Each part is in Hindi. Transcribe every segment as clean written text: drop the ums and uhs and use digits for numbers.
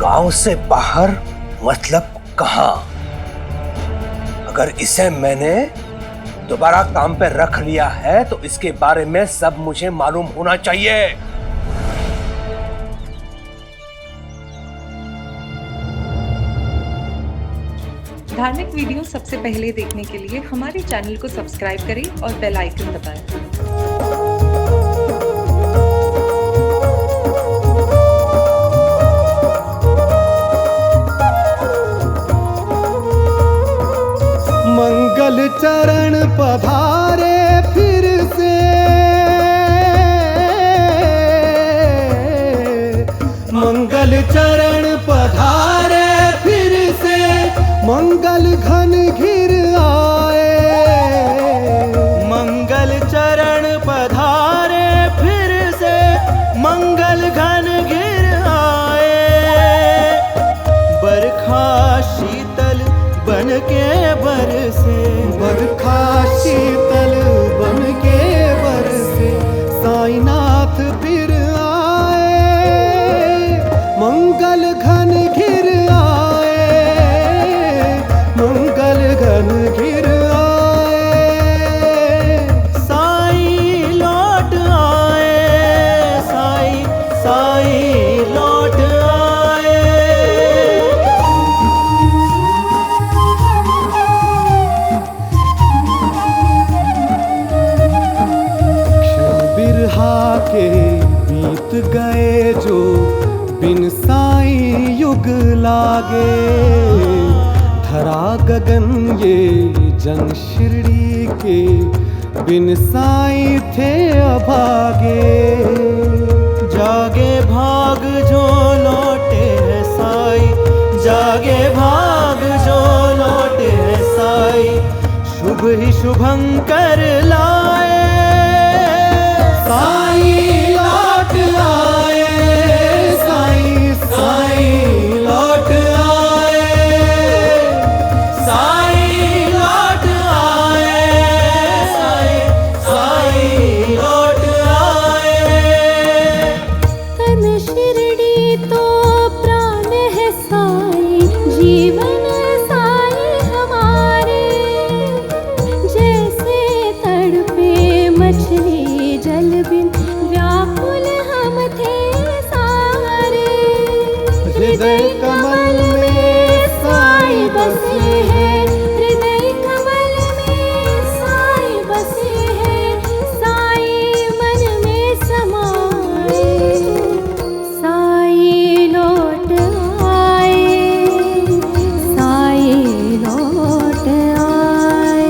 गांव से बाहर मतलब कहां? अगर इसे मैंने दोबारा काम पे रख लिया है तो इसके बारे में सब मुझे मालूम होना चाहिए। धार्मिक वीडियो सबसे पहले देखने के लिए हमारे चैनल को सब्सक्राइब करें और बेल आइकन दबाएं। मंगल चरण पधारे फिर से, मंगल चरण पधारे फिर से, मंगल घन घिर आए। मंगल चरण पधारे फिर से, मंगल घन घिर आए। बरखा शीतल बन के बरसे, बरखा शीतल बन के बरसे, साईनाथ फिर आए। मंगल घन घिर आए, मंगल घन घिर आए। साई लौट आए, साई साई लौट आए। बिरहा के बीत गए जो बिन साईं युग लागे। धरा गगन ये जन शिरडी के बिन साईं थे अभागे। जागे भाग जो लौटे है साईं, जागे भाग जो लौटे है साईं, शुभ ही शुभंकर लाए। साईं लौट आए, साईं साईं लौट आए, साईं लौट आए, साईं साईं लौट आए। तन शिरडी तो प्राण है साईं, जीवन साईं हमारे। जैसे तड़पे मछली जल बिन व्याकुल हम थे सारे। हृदय कमल में साईं बसे हैं, हृदय कमल में साईं बसे हैं। साईं मन में समाए, साईं लौट आए, साईं लौट आए।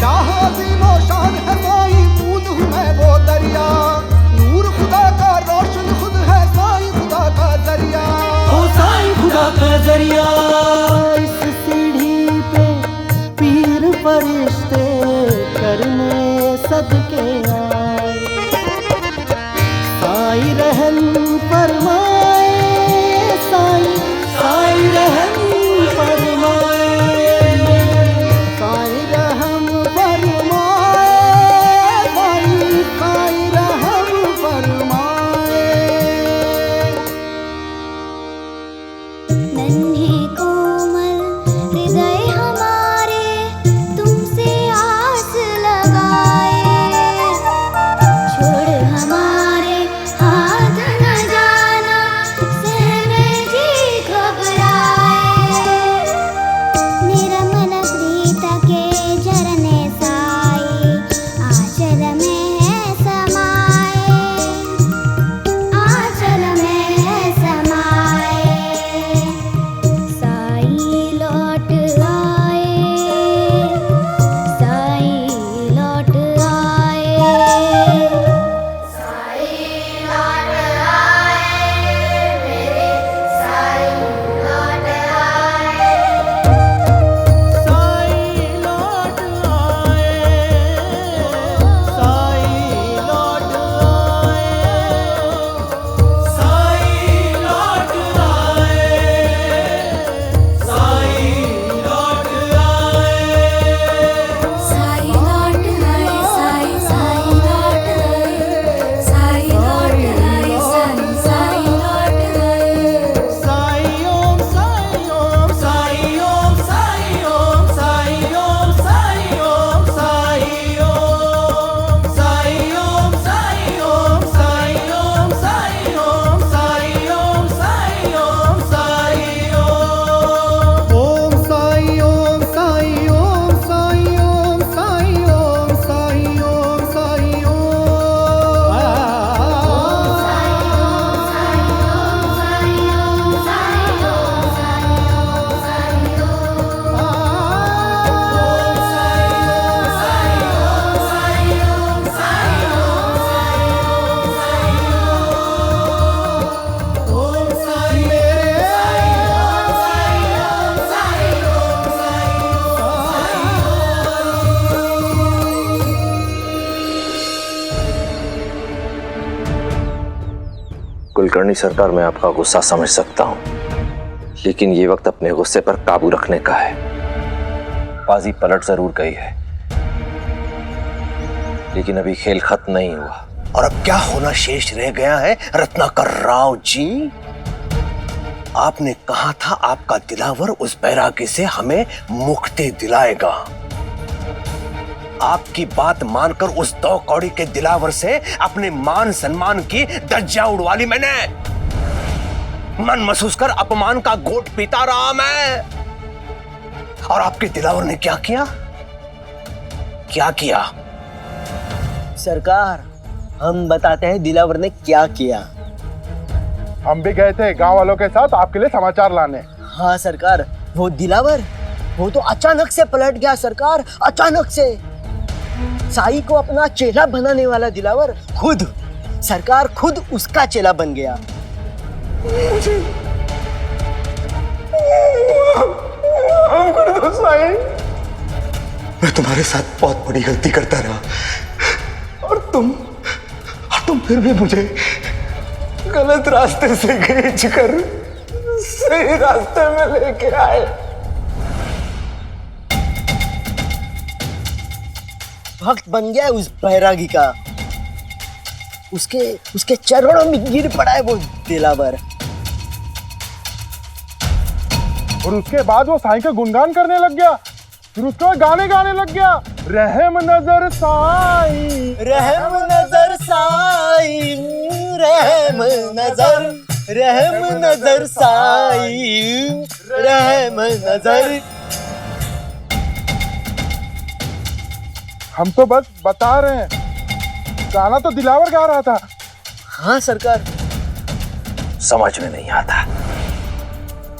शाह अज़ीमो शान है साईं, बूंद हूँ मैं वो दरिया। नूर खुदा का रोशन खुद है साईं, खुदा का जरिया। ओ साईं खुदा का जरिया। इस सीढ़ी पे पीर फरिश्ते करने सदके आए। साईं रहम फरमाए, साईं साईं रहम फरमाए, साईं रहम फरमाए, साईं साईं रहम फरमाए। नन्हे कोमल हृदय हमारे तुमसे आस लगाए। छोड़ हमारे हाथ न जाना, कुलकर्णी सरकार, मैं आपका गुस्सा समझ सकता हूं, लेकिन ये वक्त अपने गुस्से पर काबू रखने का है। बाजी पलट जरूर गई है, लेकिन अभी खेल खत्म नहीं हुआ। और अब क्या होना शेष रह गया है रत्नाकर राव जी? आपने कहा था आपका दिलावर उस बैरागी से हमें मुक्ति दिलाएगा। आपकी बात मानकर उस 2 कौड़ी के दिलावर से अपने मान सम्मान की धज्जियां उड़वा ली मैंने। मन महसूस कर अपमान का घोट पीता रहा मैं। और आपके दिलावर ने क्या किया? क्या किया? सरकार, हम बताते हैं दिलावर ने क्या किया। हम भी गए थे गांव वालों के साथ आपके लिए समाचार लाने। हाँ सरकार, वो दिलावर वो तो अचानक से पलट गया सरकार, अचानक से। साई को अपना चेला बनाने वाला दिलावर खुद, सरकार खुद उसका चेला बन गया। मैं तुम्हारे साथ बहुत बड़ी गलती करता रहा और तुम फिर भी मुझे गलत रास्ते से खींच कर सही रास्ते में लेके आए। वक्त बन गया उस बैरागी का, उसके चरणों में गिर पड़ा है वो दिलावर। और उसके बाद वो साईं का गुणगान करने लग गया, फिर उसको गाने लग गया, रहम नजर साईं, रहम नजर साईं, रहम नजर साईं, रहम नजर। हम तो बस बता रहे हैं, गाना तो दिलावर गा रहा था। हाँ सरकार। समझ में नहीं आता,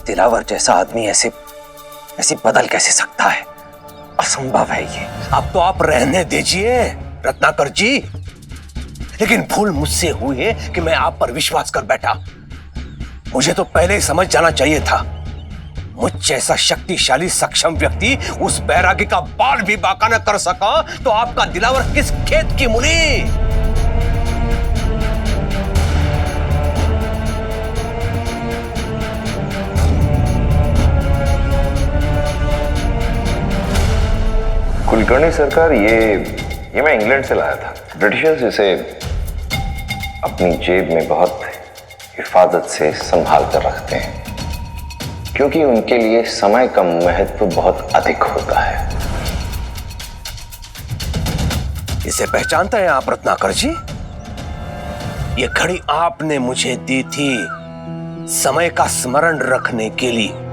दिलावर जैसा आदमी ऐसे बदल कैसे सकता है? असंभव है ये। अब तो आप रहने दीजिए रत्नाकर जी। लेकिन भूल मुझसे हुई है कि मैं आप पर विश्वास कर बैठा। मुझे तो पहले ही समझ जाना चाहिए था। मुझ जैसा शक्तिशाली सक्षम व्यक्ति उस बैरागी का बाल भी बांका न कर सका तो आपका दिलावर किस खेत की मूली? कुलकर्णी सरकार, ये मैं इंग्लैंड से लाया था। ब्रिटिशर्स इसे अपनी जेब में बहुत हिफाजत से संभाल कर रखते हैं, क्योंकि उनके लिए समय का महत्व बहुत अधिक होता है। इसे पहचानते हैं आप रत्नाकर जी? ये घड़ी आपने मुझे दी थी समय का स्मरण रखने के लिए,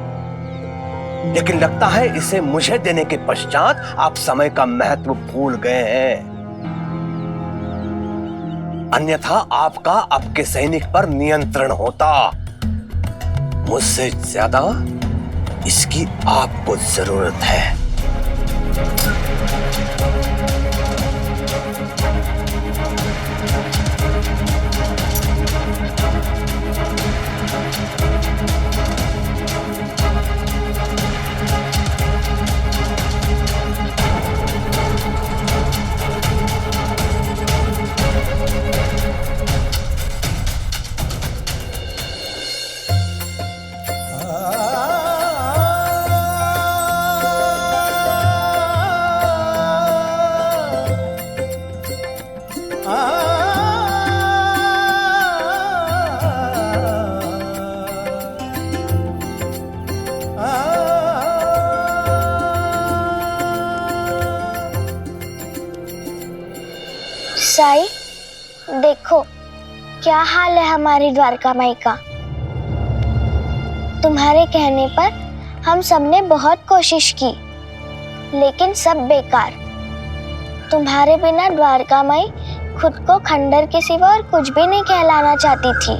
लेकिन लगता है इसे मुझे देने के पश्चात आप समय का महत्व भूल गए हैं। अन्यथा आपका आपके सैनिक पर नियंत्रण होता। मुझसे ज्यादा इसकी आपको जरूरत है। साई, देखो क्या हाल है हमारी द्वारका माई का। तुम्हारे कहने पर हम सबने बहुत कोशिश की, लेकिन सब बेकार। तुम्हारे बिना द्वारका माई खुद को खंडर के सिवा और कुछ भी नहीं कहलाना चाहती थी।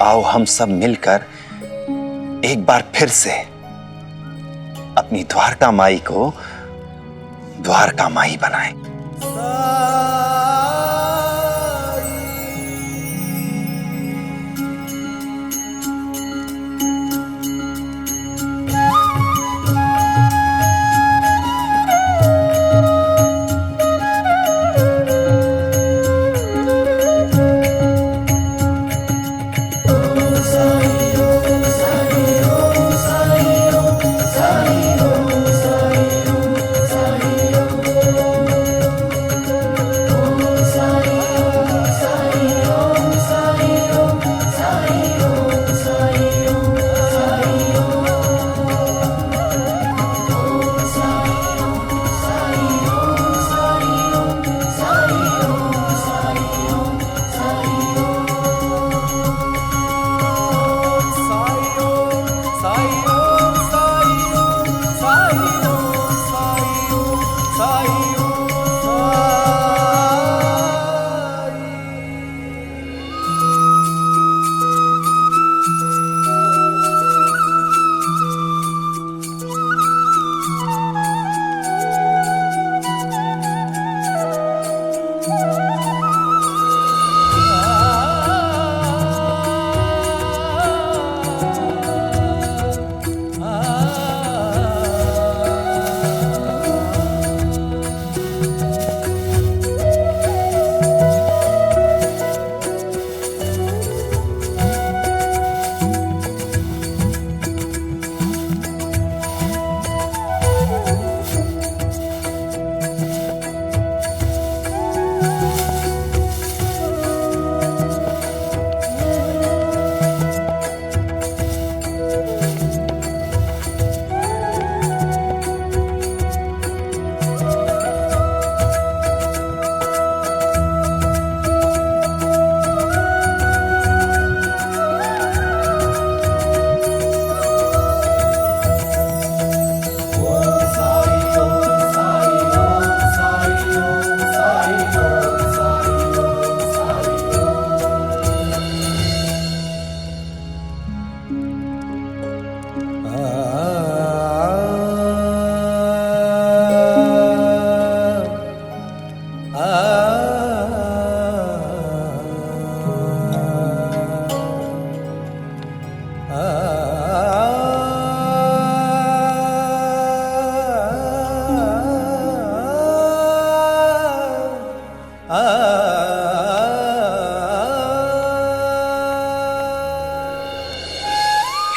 आओ हम सब मिलकर एक बार फिर से अपनी द्वारका माई को द्वारका माई बनाएं।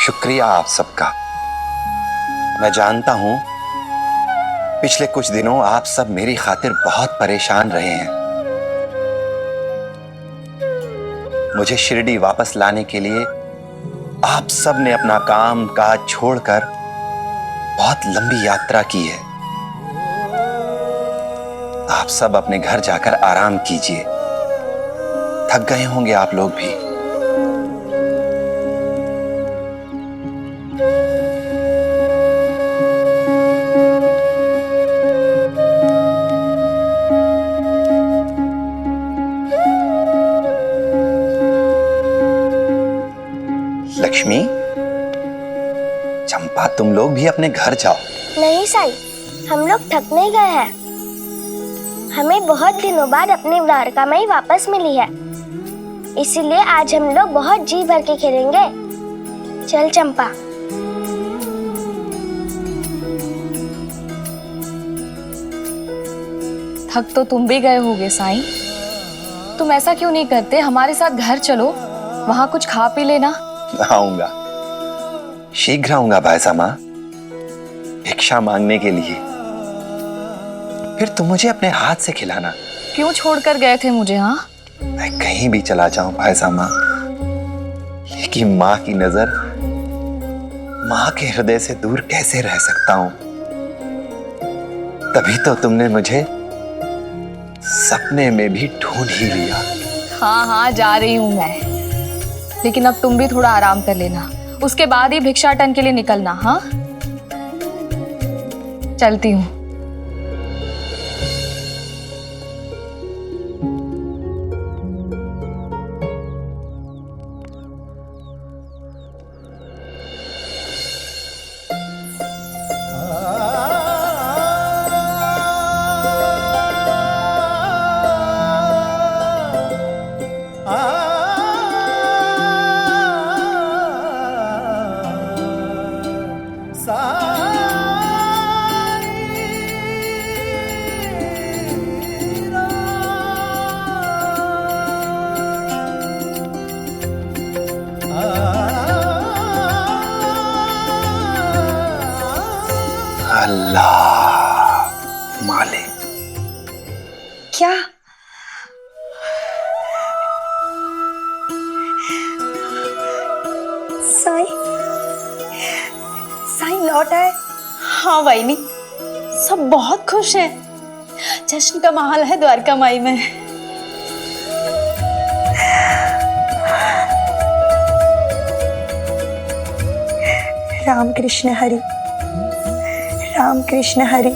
शुक्रिया आप सबका। मैं जानता हूं पिछले कुछ दिनों आप सब मेरी खातिर बहुत परेशान रहे हैं। मुझे शिरडी वापस लाने के लिए आप सब ने अपना काम काज छोड़कर बहुत लंबी यात्रा की है। आप सब अपने घर जाकर आराम कीजिए। थक गए होंगे आप लोग भी। लक्ष्मी, चंपा, तुम लोग भी अपने घर जाओ। नहीं साई, हम लोग थक नहीं गए हैं। हमें बहुत दिनों बाद अपनी द्वारका माई वापस मिली है, इसीलिए आज हम लोग बहुत जी भर के खेलेंगे। चल चंपा। थक तो तुम भी गए होगे साईं। तुम ऐसा क्यों नहीं करते, हमारे साथ घर चलो, वहां कुछ खा पी लेना। आऊंगा, शीघ्र आऊंगा भाईसा माँ, भिक्षा मांगने के लिए। फिर तुम मुझे अपने हाथ से खिलाना। क्यों छोड़कर गए थे मुझे? हाँ, मैं कहीं भी चला जाऊं भाईसा माँ, लेकिन माँ की नजर, माँ के हृदय से दूर कैसे रह सकता हूं। तभी तो तुमने मुझे सपने में भी ढूंढ ही लिया। हाँ हाँ, जा रही हूँ मैं, लेकिन अब तुम भी थोड़ा आराम कर लेना, उसके बाद ही भिक्षाटन के लिए निकलना। हाँ, चलती हूँ। अल्लाह मालिक। क्या? साईं, साईं लौट आए। हाँ वाइनी, सब बहुत खुश हैं। जश्न का माहौल है द्वारका माई में। राम कृष्ण हरि, राम कृष्ण हरि।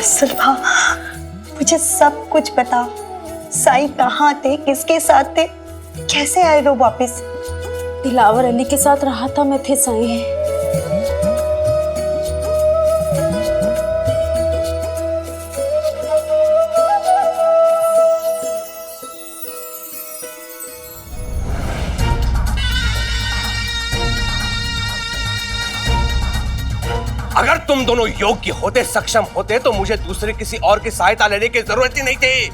सुलभा, मुझे सब कुछ बता। साई कहाँ थे, किसके साथ थे, कैसे आए वो वापस? दिलावर अली के साथ रहा था मैं थे साई। अगर तुम दोनों योग्य होते, सक्षम होते, तो मुझे दूसरे किसी और की सहायता लेने की जरूरत ही नहीं थी।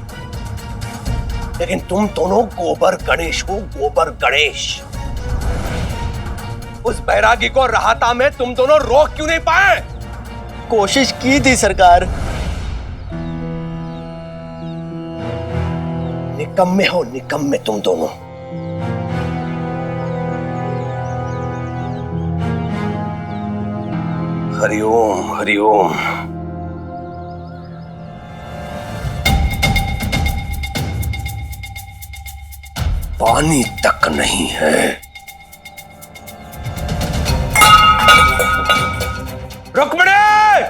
लेकिन तुम दोनों गोबर गणेश हो, गोबर गणेश। उस बैरागी को राहता में तुम दोनों रोक क्यों नहीं पाए? कोशिश की थी सरकार। निकम्मे हो, निकम्मे तुम दोनों। हरिओम हरिओम। पानी तक नहीं है। रुक्मिणी!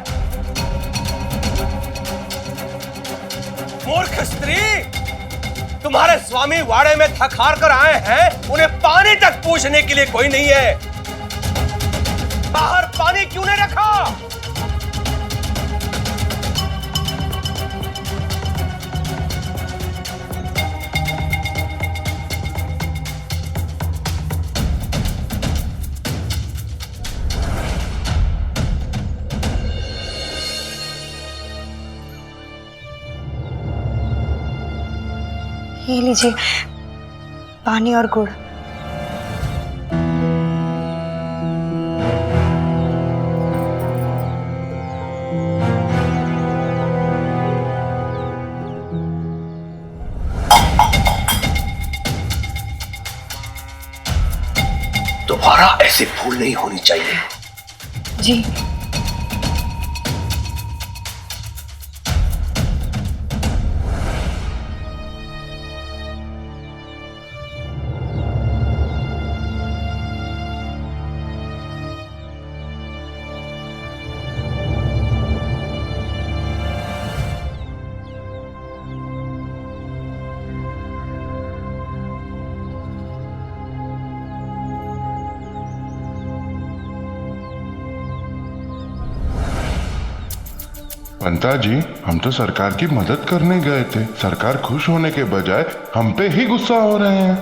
मूर्ख स्त्री, तुम्हारे स्वामी वाड़े में थक हार कर आए हैं, उन्हें पानी तक पूछने के लिए कोई नहीं है। बाहर पानी क्यों नहीं रखा? ये लीजिए पानी और गुड़। दोबारा ऐसी भूल नहीं होनी चाहिए। जी। पंता जी, हम तो सरकार की मदद करने गए थे। सरकार खुश होने के बजाय हम पे ही गुस्सा हो रहे हैं।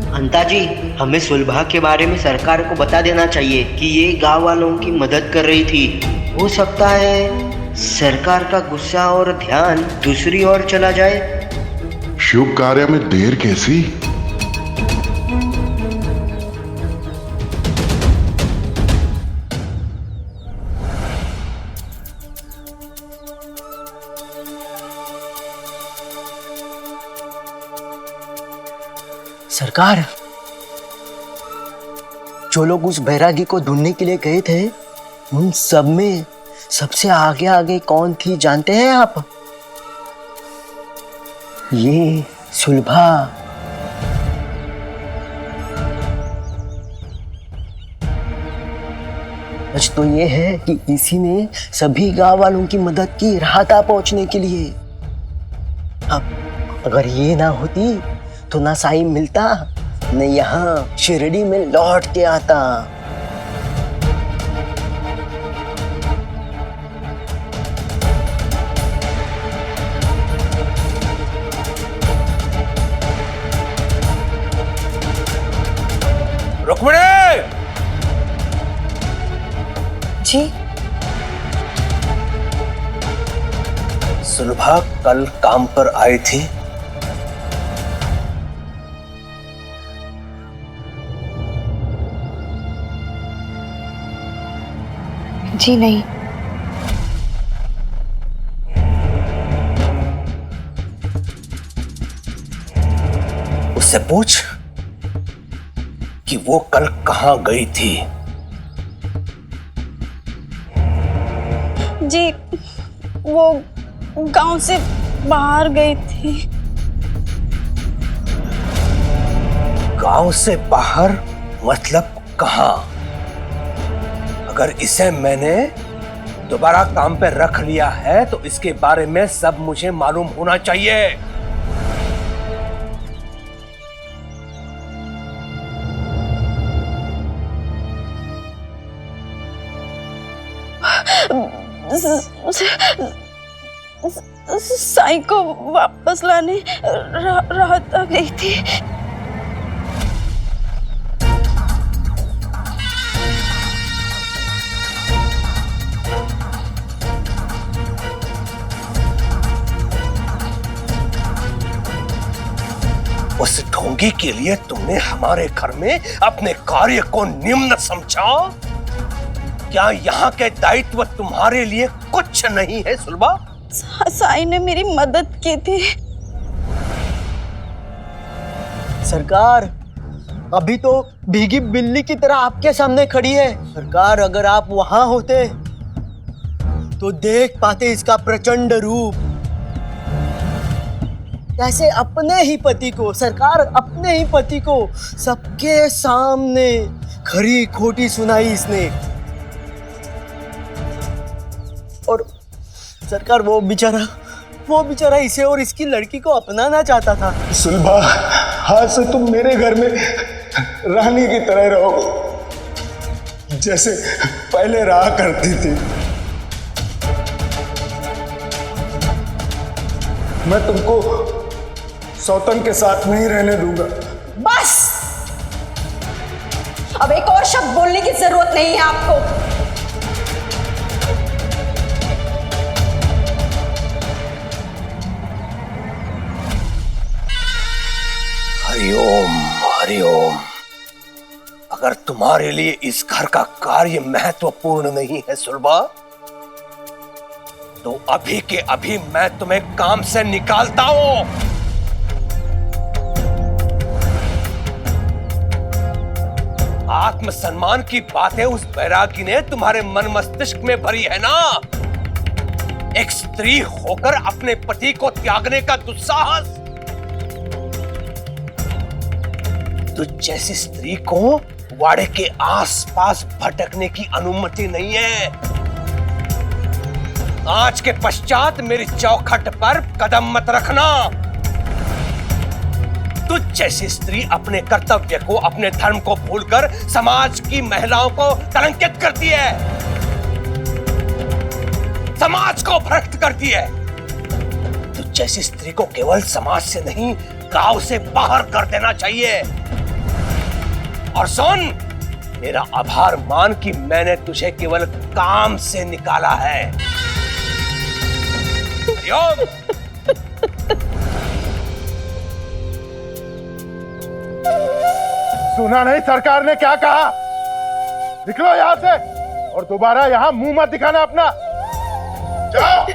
पंता जी, हमें सुलभा के बारे में सरकार को बता देना चाहिए कि ये गांव वालों की मदद कर रही थी। हो सकता है सरकार का गुस्सा और ध्यान दूसरी ओर चला जाए। शुभ कार्य में देर कैसी? सरकार, जो लोग उस बैरागी को ढूंढने के लिए गए थे, उन सब में सबसे आगे आगे कौन थी जानते हैं आप? ये सुलभा। सच तो ये है कि इसी ने सभी गांव वालों की मदद की राहता पहुंचने के लिए। अब अगर ये ना होती तो ना साई मिलता, न यहाँ शिरडी में लौट के आता। रुक्मिणी! जी। सुलभा कल काम पर आई थी? जी नहीं। उससे पूछ कि वो कल कहां गई थी। जी, वो गांव से बाहर गई थी। गांव से बाहर? मतलब कहाँ? अगर इसे मैंने दोबारा काम पे रख लिया है तो इसके बारे में सब मुझे मालूम होना चाहिए। साईं को वापस लाने राहत आ गई थी। उस ढोंगी के लिए तुमने हमारे घर में अपने कार्य को निम्न समझा? क्या यहाँ के दायित्व तुम्हारे लिए कुछ नहीं है सुलभा? साईं ने मेरी मदद की थी। सरकार अभी तो भीगी बिल्ली की तरह आपके सामने खड़ी है। सरकार अगर आप वहां होते तो देख पाते इसका प्रचंड रूप। कैसे अपने ही पति को, सरकार अपने ही पति को सबके सामने खरी खोटी सुनाई इसने। और सरकार वो बेचारा इसे और इसकी लड़की को अपनाना चाहता था। सुलभा, आज से तुम मेरे घर में रानी की तरह रहो, जैसे पहले रहा करती थी। मैं तुमको सौतन के साथ नहीं रहने दूंगा। बस, अब एक और शब्द बोलने की जरूरत नहीं है आपको। हरिओम हरिओम। अगर तुम्हारे लिए इस घर का कार्य महत्वपूर्ण नहीं है सुलभा, तो अभी के अभी मैं तुम्हें काम से निकालता हूं। आत्मसम्मान की बातें उस बैरागी ने तुम्हारे मन मस्तिष्क में भरी है ना? एक स्त्री होकर अपने पति को त्यागने का दुस्साहस। तो जैसी स्त्री को वाड़े के आसपास भटकने की अनुमति नहीं है। आज के पश्चात मेरी चौखट पर कदम मत रखना। तू जैसी स्त्री अपने कर्तव्य को, अपने धर्म को भूलकर समाज की महिलाओं को कलंकित करती है, समाज को भ्रष्ट करती है, तू जैसी स्त्री को केवल समाज से नहीं, गांव से बाहर कर देना चाहिए। और सुन, मेरा आभार मान कि मैंने तुझे केवल काम से निकाला है। सुना नहीं सरकार ने क्या कहा? निकलो यहाँ से और दोबारा यहाँ मुंह मत दिखाना अपना। जाओ।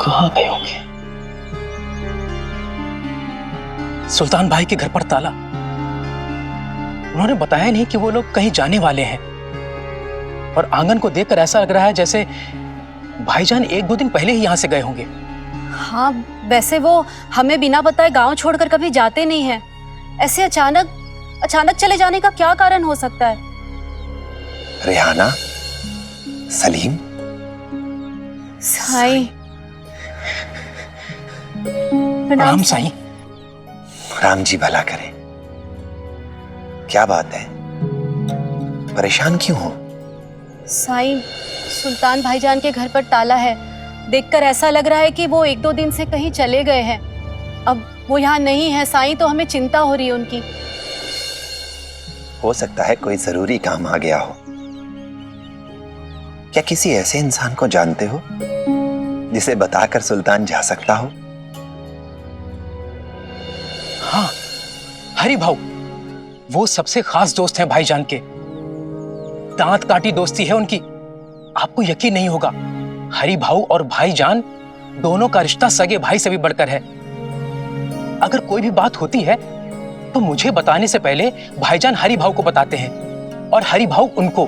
कहाँ गए होंगे? सुल्तान भाई के घर पर ताला। उन्होंने बताया नहीं कि वो लोग कहीं जाने वाले हैं। और आंगन को देखकर ऐसा लग रहा है जैसे भाईजान 1-2 दिन पहले ही यहाँ से गए होंगे। हाँ, वैसे वो हमें बिना बताए गांव छोड़कर कभी जाते नहीं हैं। ऐसे अचानक चले जाने का क्या कारण हो सकता है? रेहाना, सलीम, साईं। प्रणाम साईं। राम जी भला करे। क्या बात है, परेशान क्यों हो? साईं, सुल्तान भाईजान के घर पर ताला है। देखकर ऐसा लग रहा है कि वो 1-2 दिन से कहीं चले गए हैं। अब वो यहाँ नहीं है साईं, तो हमें चिंता हो रही है उनकी। हो सकता है कोई जरूरी काम आ गया हो। क्या किसी ऐसे इंसान को जानते हो जिसे बताकर सुल्तान जा सकता हो? हाँ, हरि भाऊ, वो सबसे खास दोस्त हैं भाईजान के। दांत काटी दोस्ती है उनकी। आपको यकीन नहीं होगा, हरि भाऊ और भाईजान दोनों का रिश्ता सगे भाई से भी बढ़कर है। अगर कोई भी बात होती है तो मुझे बताने से पहले भाईजान हरि भाऊ को बताते हैं और हरि भाऊ उनको।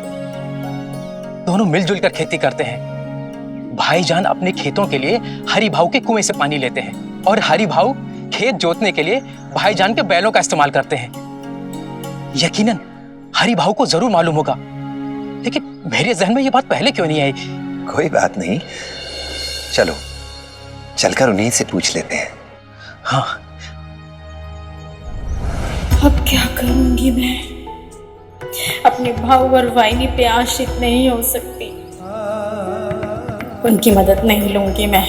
दोनों मिलजुल कर खेती करते हैं। भाईजान अपने खेतों के लिए हरि भाऊ के कुएं से पानी लेते हैं और हरि भाऊ खेत जोतने के लिए भाईजान के बैलों का इस्तेमाल करते हैं। यकीनन हरि भाऊ को जरूर मालूम होगा, लेकिन मेरे जहन में ये बात पहले क्यों नहीं आई? कोई बात नहीं, चलो चलकर उन्हीं से पूछ लेते हैं। हाँ। अब क्या करूंगी मैं? अपने भाऊ और वाइनी पे आश्रित नहीं हो सकती। उनकी मदद नहीं लूंगी मैं।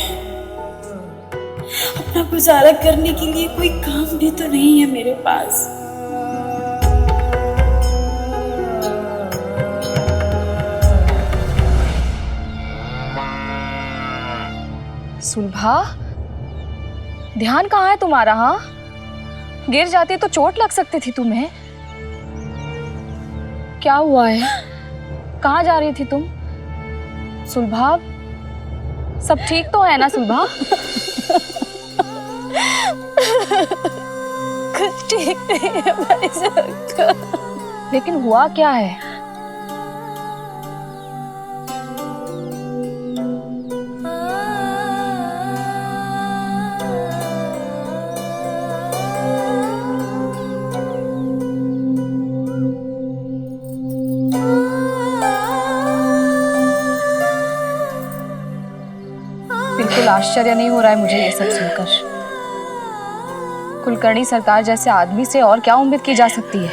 अपना गुजारा करने के लिए कोई काम भी तो नहीं है मेरे पास। सुलभा, ध्यान कहाँ है तुम्हारा? हाँ, गिर जाती तो चोट लग सकती थी तुम्हें। क्या हुआ है? कहाँ जा रही थी तुम? सुलभा, सब ठीक तो है ना सुलभा? कुछ ठीक नहीं है भाई साहब। लेकिन हुआ क्या है? बिल्कुल आश्चर्य नहीं हो रहा है मुझे ये सब सुनकर। कुलकर्णी सरकार जैसे आदमी से और क्या उम्मीद की जा सकती है?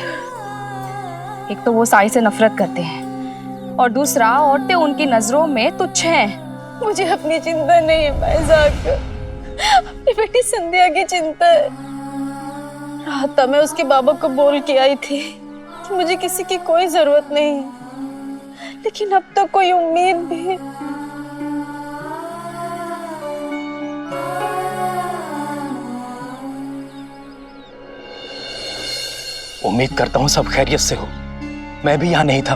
एक तो वो साई से नफरत करते हैं और दूसरा औरतें उनकी नजरों में तुच्छ हैं। मुझे अपनी चिंता नहीं है भाई साहब, अपनी बेटी संध्या की चिंता है। रात मैं उसके बाबा को बोल के आई थी कि मुझे किसी की कोई जरूरत नहीं, लेकिन अब तो कोई उम्मीद भी। उम्मीद करता हूं सब खैरियत से हो। मैं भी यहाँ नहीं था।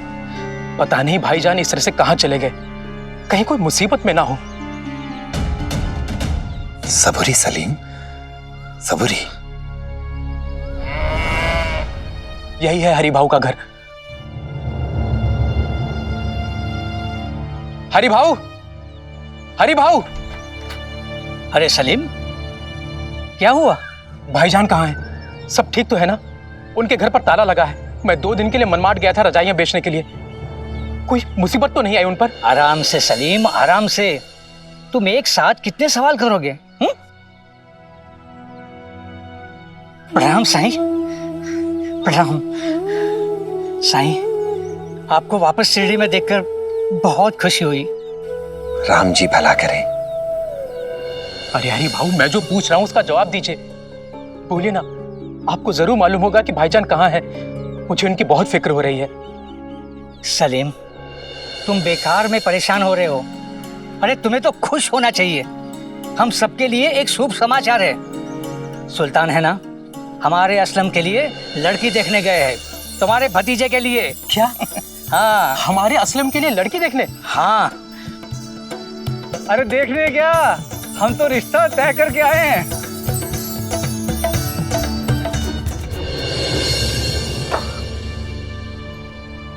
पता नहीं भाईजान इस तरह से कहां चले गए, कहीं कोई मुसीबत में ना हो। सबूरी सलीम, सबूरी। यही है हरि भाऊ का घर। हरि भाऊ, हरि भाऊ। अरे सलीम, क्या हुआ? भाईजान कहाँ हैं? सब ठीक तो है ना? उनके घर पर ताला लगा है। मैं 2 दिन के लिए मनमाड गया था रजाइयां बेचने के लिए। कोई मुसीबत तो नहीं आई उन पर? आराम से सलीम, आराम से। तुम एक साथ कितने सवाल करोगे? प्रणाम साईं, प्रणाम। साईं, आपको वापस शिरडी में देखकर बहुत खुशी हुई। राम जी भला करें। अरे हरि भाऊ, मैं जो पूछ रहा हूं उसका जवाब दीजिए। बोलिए ना, आपको जरूर मालूम होगा कि भाईजान कहाँ है। मुझे उनकी बहुत फिक्र हो रही है। सलीम, तुम बेकार में परेशान हो रहे हो। अरे तुम्हें तो खुश होना चाहिए। हम सबके लिए एक शुभ समाचार है। सुल्तान है ना, हमारे असलम के लिए लड़की देखने गए हैं, तुम्हारे भतीजे के लिए। क्या? हाँ, हमारे असलम के लिए लड़की देखने? हाँ। अरे देखने क्या, हम तो रिश्ता तय करके आए हैं।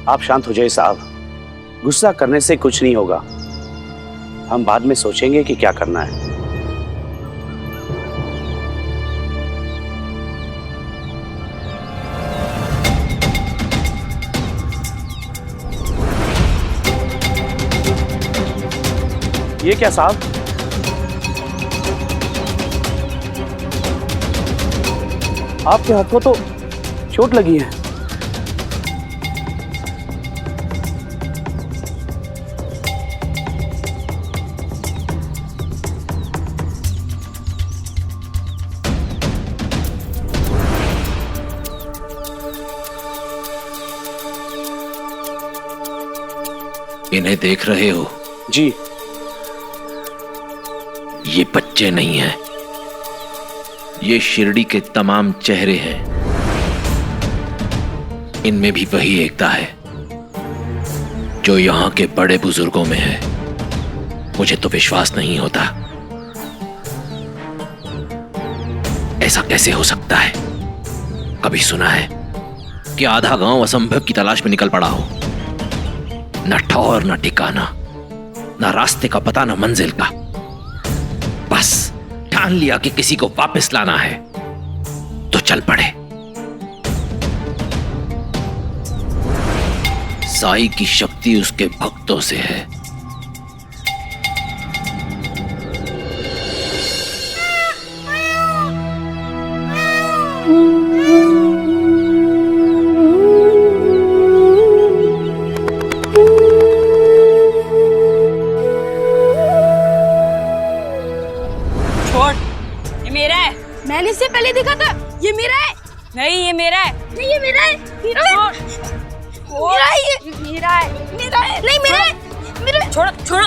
आप शांत हो जाइए साहब, गुस्सा करने से कुछ नहीं होगा। हम बाद में सोचेंगे कि क्या करना है। ये क्या साहब? आपके हाथ को तो चोट लगी है। इन्हें देख रहे हो? जी। ये बच्चे नहीं हैं, ये शिरडी के तमाम चेहरे हैं। इनमें भी वही एकता है जो यहां के बड़े बुजुर्गों में है। मुझे तो विश्वास नहीं होता, ऐसा कैसे हो सकता है? कभी सुना है कि आधा गांव असंभव की तलाश में निकल पड़ा हो? न ठौर न ठिकाना, न रास्ते का पता न मंजिल का। बस ठान लिया कि किसी को वापस लाना है तो चल पड़े। साईं की शक्ति उसके भक्तों से है। मैंने इससे पहले देखा था। ये मेरा है। नहीं, ये मेरा है। नहीं, ये मेरा है। मेरा है। मेरा है ये। मेरा है। मेरा है। नहीं, मेरा है। मेरा है। छोड़ो, छोड़ो।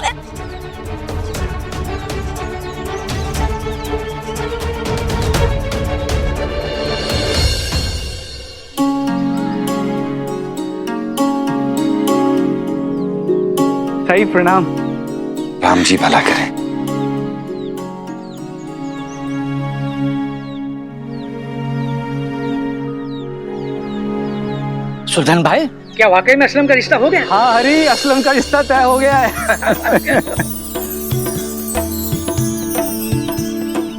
साईं प्रणाम। राम जी भला करें। सुल्तान भाई, क्या वाकई में असलम का रिश्ता हो गया? हाँ हरी, असलम का रिश्ता तय हो गया है।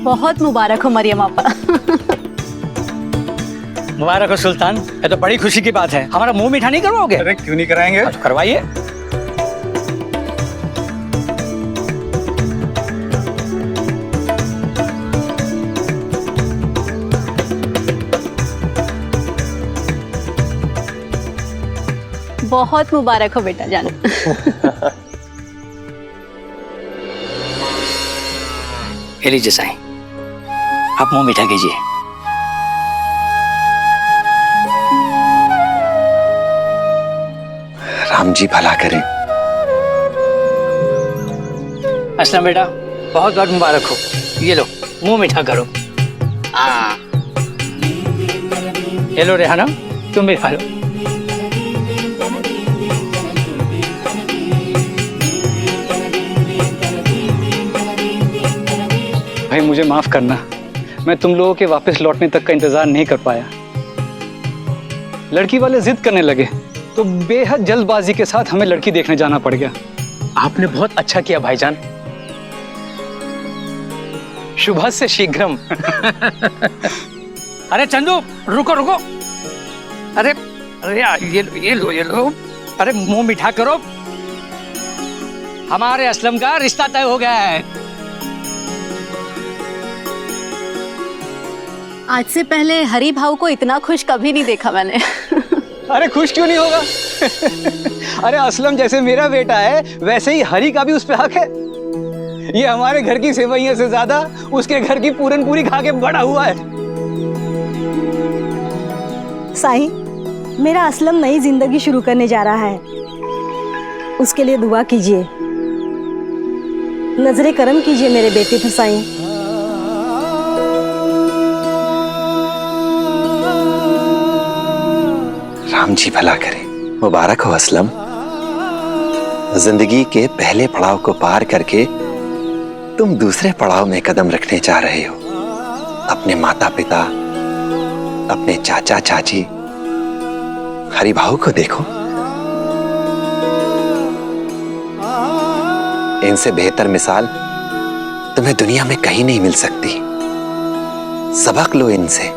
बहुत मुबारक हो मरियम आपा। मुबारक हो सुल्तान, ये तो बड़ी खुशी की बात है। हमारा मुंह मीठा नहीं करवाओगे? अरे क्यों नहीं कराएंगे? तो करवाइए। बहुत मुबारक हो बेटा जान। लीजिए साईं, आप मुंह मीठा कीजिए। राम जी भला करें। असलम बेटा, बहुत बहुत मुबारक हो। ये लो, मुंह मीठा करो। हाँ, ये लो रेहाना, तुम भी खा लो। भाई मुझे माफ करना, मैं तुम लोगों के वापस लौटने तक का इंतजार नहीं कर पाया। लड़की वाले जिद करने लगे तो बेहद जल्दबाजी के साथ हमें लड़की देखने जाना पड़ गया। आपने बहुत अच्छा किया भाईजान। शुभ से शीघ्रम। अरे चंदू, रुको रुको। अरे अरे ये लो। अरे मुंह मीठा करो। हमारे असलम का रिश्ता तय हो गया है। आज से पहले हरी भाव को इतना खुश कभी नहीं देखा मैंने। अरे खुश क्यों नहीं होगा? अरे असलम जैसे मेरा बेटा है वैसे ही हरी का भी उस पे हक है। ये हमारे घर की सेवइयों से ज्यादा उसके घर की पूरन पूरी खा के बड़ा हुआ है। साईं, मेरा असलम नई जिंदगी शुरू करने जा रहा है, उसके लिए दुआ कीजिए, नजरे करम कीजिए मेरे बेटे पर साईं। राम जी भला करें। मुबारक हो असलम। जिंदगी के पहले पड़ाव को पार करके तुम दूसरे पड़ाव में कदम रखने जा रहे हो। अपने माता पिता, अपने चाचा चाची, हरी भाऊ को देखो। इनसे बेहतर मिसाल तुम्हें दुनिया में कहीं नहीं मिल सकती। सबक लो इनसे।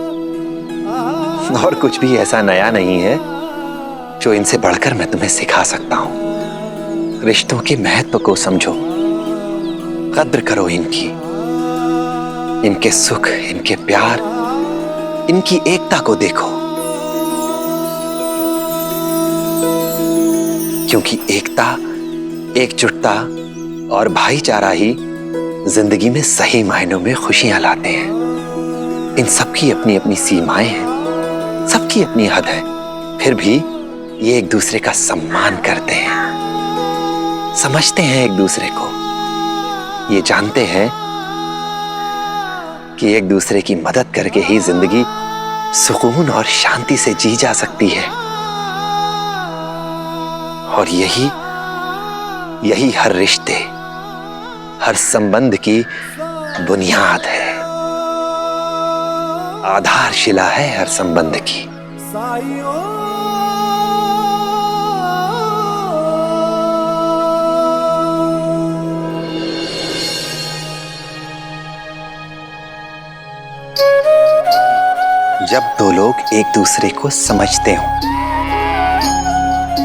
और कुछ भी ऐसा नया नहीं है जो इनसे बढ़कर मैं तुम्हें सिखा सकता हूं। रिश्तों के महत्व को समझो, कद्र करो इनकी, इनके सुख, इनके प्यार, इनकी एकता को देखो। क्योंकि एकता, एकजुटता और भाईचारा ही जिंदगी में सही मायनों में खुशियां लाते हैं। इन सबकी अपनी अपनी सीमाएं हैं, सबकी अपनी हद है, फिर भी ये एक दूसरे का सम्मान करते हैं। समझते हैं एक दूसरे को, ये जानते हैं कि एक दूसरे की मदद करके ही जिंदगी सुकून और शांति से जी जा सकती है। और यही हर रिश्ते, हर संबंध की बुनियाद है, आधारशिला है हर संबंध की। जब दो लोग एक दूसरे को समझते हों,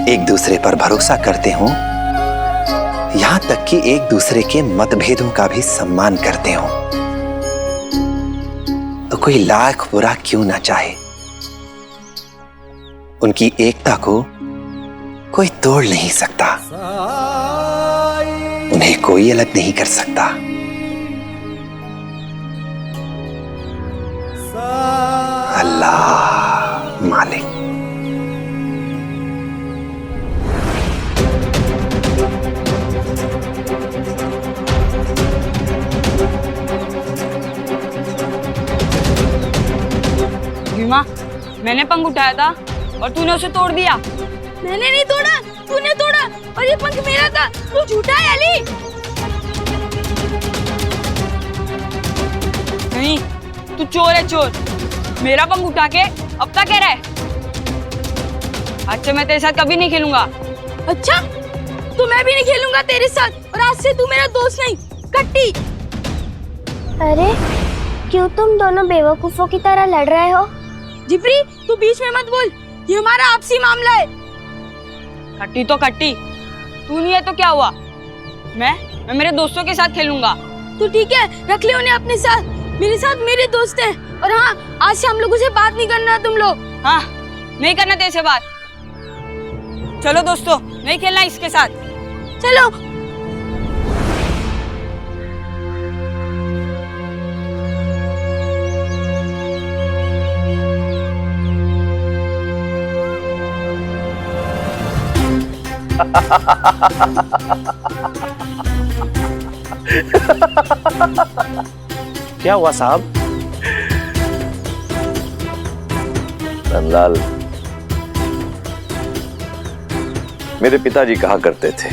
एक दूसरे पर भरोसा करते हों, यहां तक कि एक दूसरे के मतभेदों का भी सम्मान करते हों, तो कोई लाख बुरा क्यों ना चाहे, उनकी एकता को कोई तोड़ नहीं सकता, उन्हें कोई अलग नहीं कर सकता। अल्लाह मालिक। भीमा, मैंने पंख उठाया था और तूने उसे तोड़ दिया। मैंने नहीं तोड़ा, तूने तोड़ा, और ये पंख मेरा था। तू झूठा है अली। नहीं, तू चोर है, चोर। मेरा पंख उठा के अब तक कह रहा है। आज से मैं तेरे साथ कभी नहीं खेलूंगा। अच्छा, तो मैं भी नहीं खेलूंगा तेरे साथ, और आज से तू मेरा दोस्त नहीं, कट्टी। अरे क्यों तुम दोनों बेवकूफों की तरह लड़ रहे हो? जिप्री, तू बीच में मत बोल, ये हमारा आपसी मामला है। कट्टी तो कट्टी, तू नहीं है तो क्या हुआ? मैं मेरे दोस्तों के साथ खेलूंगा। तो ठीक है, रख ले उन्हें अपने साथ। मेरे साथ मेरे दोस्त हैं। और हाँ, आज से हम लोगों से बात नहीं करना तुम लोग। हाँ, नहीं करना तेरे से बात। चलो दोस्तों, नहीं खेलना इसके साथ। चलो। क्या हुआ साहब? नंदलाल, मेरे पिताजी कहा करते थे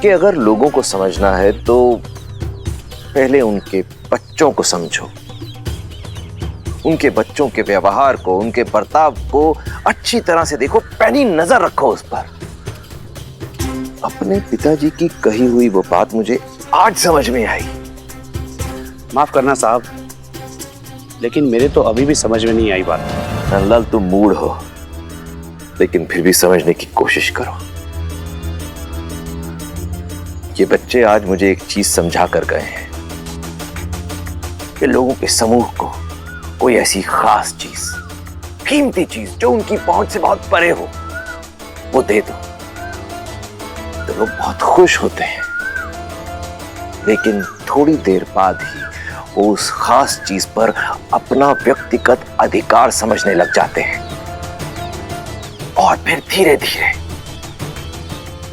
कि अगर लोगों को समझना है तो पहले उनके बच्चों को समझो, उनके बच्चों के व्यवहार को, उनके बर्ताव को अच्छी तरह से देखो, पैनी नजर रखो उस पर। अपने पिताजी की कही हुई वो बात मुझे आज समझ में आई। माफ करना साहब, लेकिन मेरे तो अभी भी समझ में नहीं आई बात। नंदलाल, तुम मूड हो, लेकिन फिर भी समझने की कोशिश करो। ये बच्चे आज मुझे एक चीज समझा कर गए हैं कि लोगों के समूह को कोई ऐसी खास चीज, कीमती चीज जो उनकी पहुंच से बहुत परे हो, वो दे दो तो लोग बहुत खुश होते हैं। लेकिन थोड़ी देर बाद ही वो उस खास चीज पर अपना व्यक्तिगत अधिकार समझने लग जाते हैं, और फिर धीरे धीरे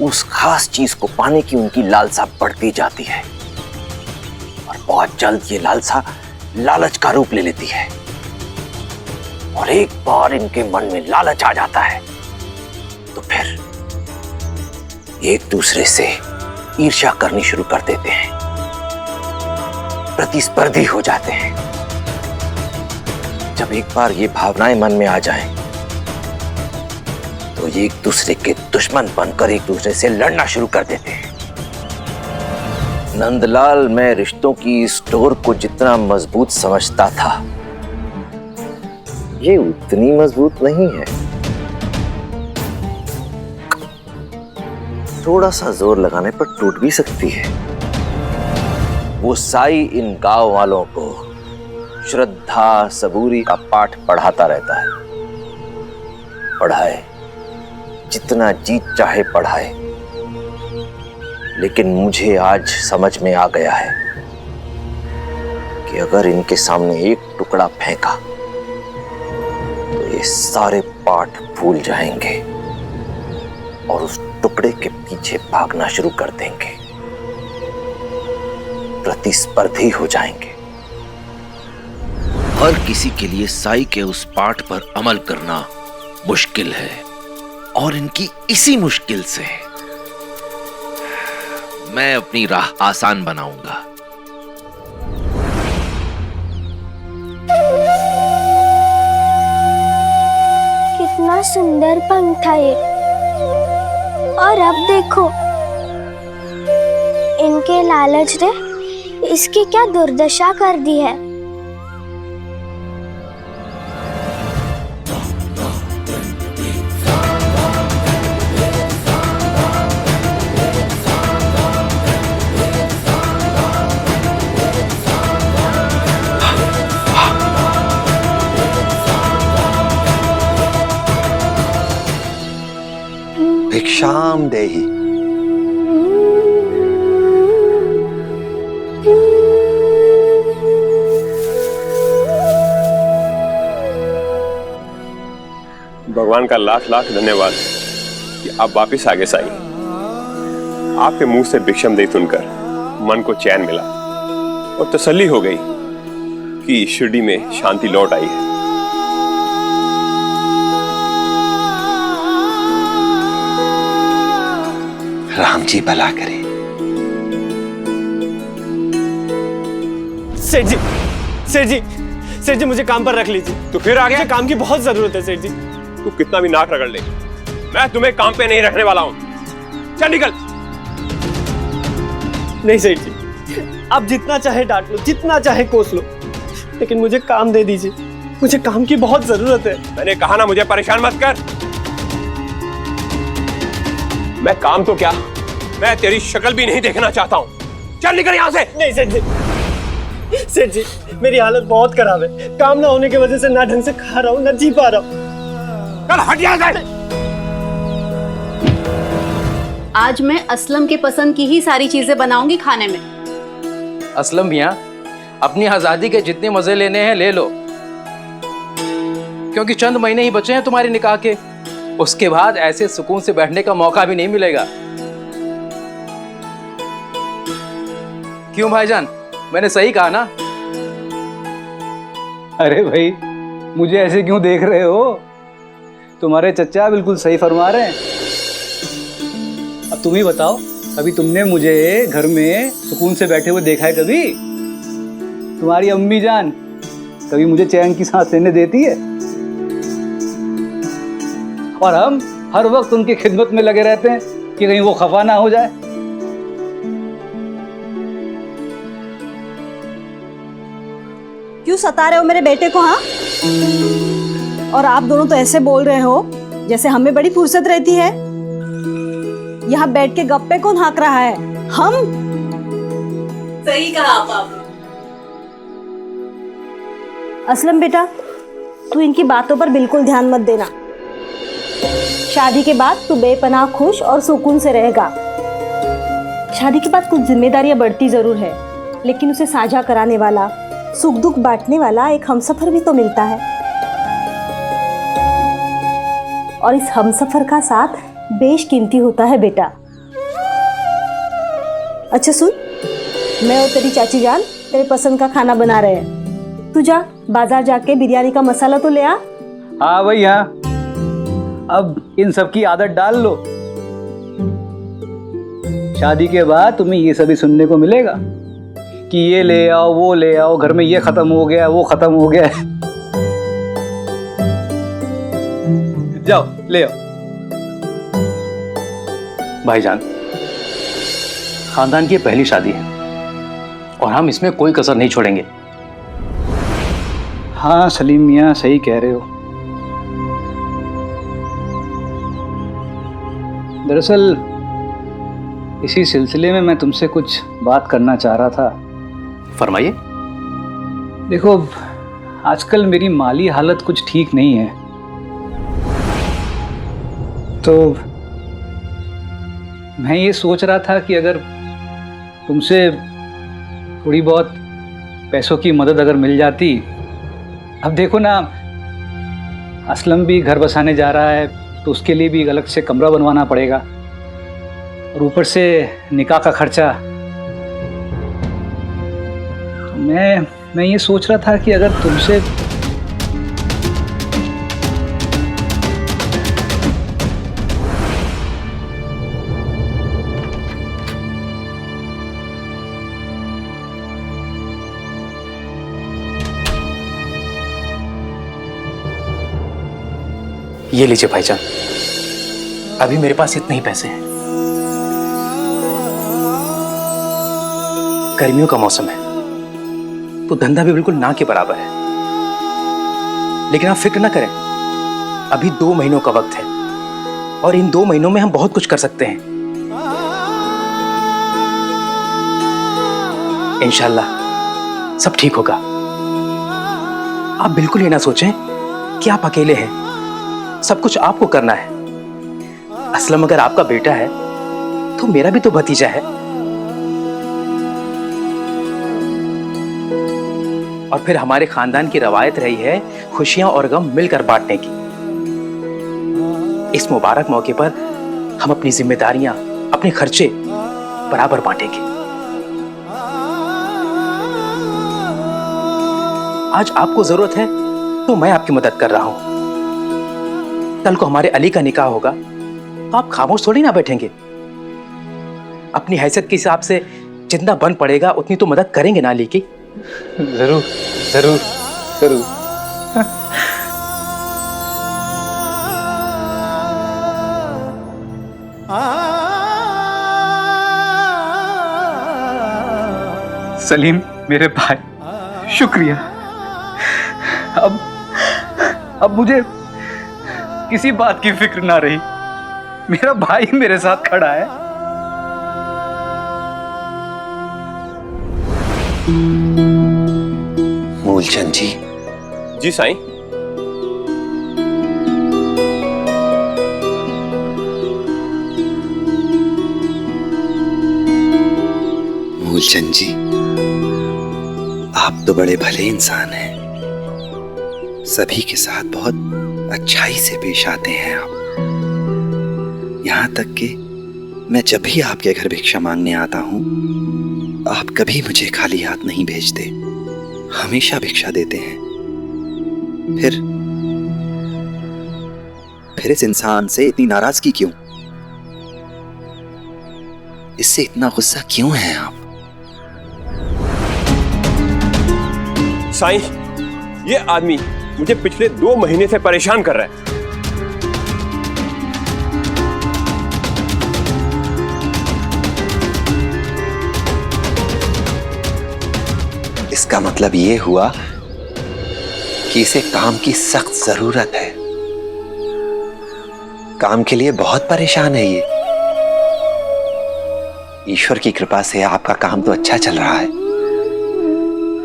उस खास चीज को पाने की उनकी लालसा बढ़ती जाती है, और बहुत जल्द ये लालसा लालच का रूप ले लेती है। और एक बार इनके मन में लालच आ जाता है तो फिर एक दूसरे से ईर्ष्या करनी शुरू कर देते हैं, प्रतिस्पर्धी हो जाते हैं। जब एक बार ये भावनाएं मन में आ जाएं, तो ये एक दूसरे के दुश्मन बनकर एक दूसरे से लड़ना शुरू कर देते हैं। नंदलाल, मैं रिश्तों की इस डोर को जितना मजबूत समझता था, ये उतनी मजबूत नहीं है। थोड़ा सा जोर लगाने पर टूट भी सकती है। वो साई इन गांव वालों को श्रद्धा सबूरी का पाठ पढ़ाता रहता है। पढ़ाए, जितना जी चाहे पढ़ाए, लेकिन मुझे आज समझ में आ गया है कि अगर इनके सामने एक टुकड़ा फेंका तो ये सारे पाठ भूल जाएंगे, और उस टुकड़े के पीछे भागना शुरू कर देंगे, प्रतिस्पर्धी हो जाएंगे। हर किसी के लिए साई के उस पाठ पर अमल करना मुश्किल है और इनकी इसी मुश्किल से मैं अपनी राह आसान बनाऊंगा। कितना सुंदर पंख था ये, और अब देखो इनके लालच ने इसकी क्या दुर्दशा कर दी है। भिक्षाम देहि। भगवान का लाख लाख धन्यवाद कि आप वापस आ गए साईं। आपके मुंह से भिक्षम देहि सुनकर मन को चैन मिला और तसल्ली हो गई कि शिरडी में शांति लौट आई है। राम जी भला करे। सेठ जी, सेठ जी, सेठ जी मुझे काम पर रख लीजिए। तो फिर आ गया? मुझे काम की बहुत जरूरत है सेठ जी। तू कितना भी नाक रगड़ ले, मैं तुम्हें काम पे नहीं रखने वाला हूं। चल निकल। नहीं सेठ जी, आप जितना चाहे डांट लो, जितना चाहे कोस लो, लेकिन मुझे काम दे दीजिए। मुझे काम की बहुत जरूरत है। मैंने कहा ना, मुझे परेशान मत कर। मैं काम तो क्या, मैं तेरी शक्ल भी नहीं देखना चाहता हूं। चल निकल यहां से। नहीं सेठ जी, सेठ जी मेरी हालत बहुत खराब है। काम ना होने की वजह से ना ढंग से खा रहा हूँ, ना जी पा रहा हूँ। चल हट यहां से। आज मैं असलम के पसंद की ही सारी चीजें बनाऊंगी खाने में। असलम मियाँ, अपनी आजादी के जितने मजे लेने हैं ले लो, क्योंकि चंद महीने ही बचे हैं तुम्हारे निकाह के। उसके बाद ऐसे सुकून से बैठने का मौका भी नहीं मिलेगा। क्यों भाईजान, मैंने सही कहा ना? अरे भाई, मुझे ऐसे क्यों देख रहे हो? तुम्हारे चचा बिल्कुल सही फरमा रहे हैं। अब तुम ही बताओ, कभी तुमने मुझे घर में सुकून से बैठे हुए देखा है कभी? तुम्हारी अम्मी जान कभी मुझे चैन की सांस लेने देती है? और हम हर वक्त उनकी खिदमत में लगे रहते हैं कि कहीं वो खफा ना हो जाए। क्यों सता रहे हो मेरे बेटे को? हाँ, और आप दोनों तो ऐसे बोल रहे हो जैसे हमें बड़ी फुर्सत रहती है। यहाँ बैठ के गप्पे कौन हाँक रहा है? हम। सही कहा आपने। असलम बेटा, तू इनकी बातों पर बिल्कुल ध्यान मत देना। शादी के बाद तू बेपनाह खुश और सुकून से रहेगा। शादी के बाद कुछ जिम्मेदारियां बढ़ती जरूर है, लेकिन उसे साझा कराने वाला, सुख दुख बांटने वाला एक हमसफर भी तो मिलता है। और इस हमसफर का साथ बेशकीमती होता है बेटा। अच्छा सुन, मैं और तेरी चाची जान तेरे पसंद का खाना बना रहे हैं। तू जा बाजार जाके बिरयानी का मसाला तो ले आ। हाँ भाई हाँ, अब इन सब की आदत डाल लो। शादी के बाद तुम्हें ये सभी सुनने को मिलेगा कि ये ले आओ, वो ले आओ, घर में ये खत्म हो गया, वो खत्म हो गया। जाओ ले आओ। भाईजान, खानदान की पहली शादी है और हम इसमें कोई कसर नहीं छोड़ेंगे। हाँ सलीम मियाँ, सही कह रहे हो। दरअसल इसी सिलसिले में मैं तुमसे कुछ बात करना चाह रहा था। फरमाइए। देखो, आजकल मेरी माली हालत कुछ ठीक नहीं है, तो मैं ये सोच रहा था कि अगर तुमसे थोड़ी बहुत पैसों की मदद अगर मिल जाती। अब देखो ना, असलम भी घर बसाने जा रहा है, तो उसके लिए भी अलग से कमरा बनवाना पड़ेगा। और ऊपर से निकाह का खर्चा। तो मैं ये सोच रहा था कि अगर तुमसे ये लीजिए भाईजान, अभी मेरे पास इतने ही पैसे हैं। गर्मियों का मौसम है तो धंधा भी बिल्कुल ना के बराबर है, लेकिन आप फिक्र ना करें, अभी 2 महीनों का वक्त है और इन 2 महीनों में हम बहुत कुछ कर सकते हैं। इंशाल्लाह सब ठीक होगा। आप बिल्कुल ये ना सोचें कि आप अकेले हैं, सब कुछ आपको करना है। असलम अगर आपका बेटा है तो मेरा भी तो भतीजा है, और फिर हमारे खानदान की रवायत रही है खुशियां और गम मिलकर बांटने की। इस मुबारक मौके पर हम अपनी जिम्मेदारियां, अपने खर्चे बराबर बांटेंगे। आज आपको जरूरत है तो मैं आपकी मदद कर रहा हूं। कल को हमारे अली का निकाह होगा तो आप खामोश थोड़ी ना बैठेंगे। अपनी हैसियत के हिसाब से जितना बन पड़ेगा उतनी तो मदद करेंगे ना अली की। जरूर जरूर जरूर। सलीम मेरे भाई, शुक्रिया। अब मुझे किसी बात की फिक्र ना रही, मेरा भाई मेरे साथ खड़ा है। मूलचंद जी। जी साईं। मूलचंद जी, आप तो बड़े भले इंसान हैं, सभी के साथ बहुत अच्छाई से पेश आते हैं आप। यहाँ तक कि मैं जब भी आपके घर भिक्षा मांगने आता हूँ, आप कभी मुझे खाली हाथ नहीं भेजते, हमेशा भिक्षा देते हैं। फिर इस इंसान से इतनी नाराजगी क्यों? इससे इतना गुस्सा क्यों है आप? साईं, ये आदमी मुझे पिछले 2 महीने से परेशान कर रहा है। इसका मतलब ये हुआ कि इसे काम की सख्त जरूरत है। काम के लिए बहुत परेशान है ये। ईश्वर की कृपा से आपका काम तो अच्छा चल रहा है।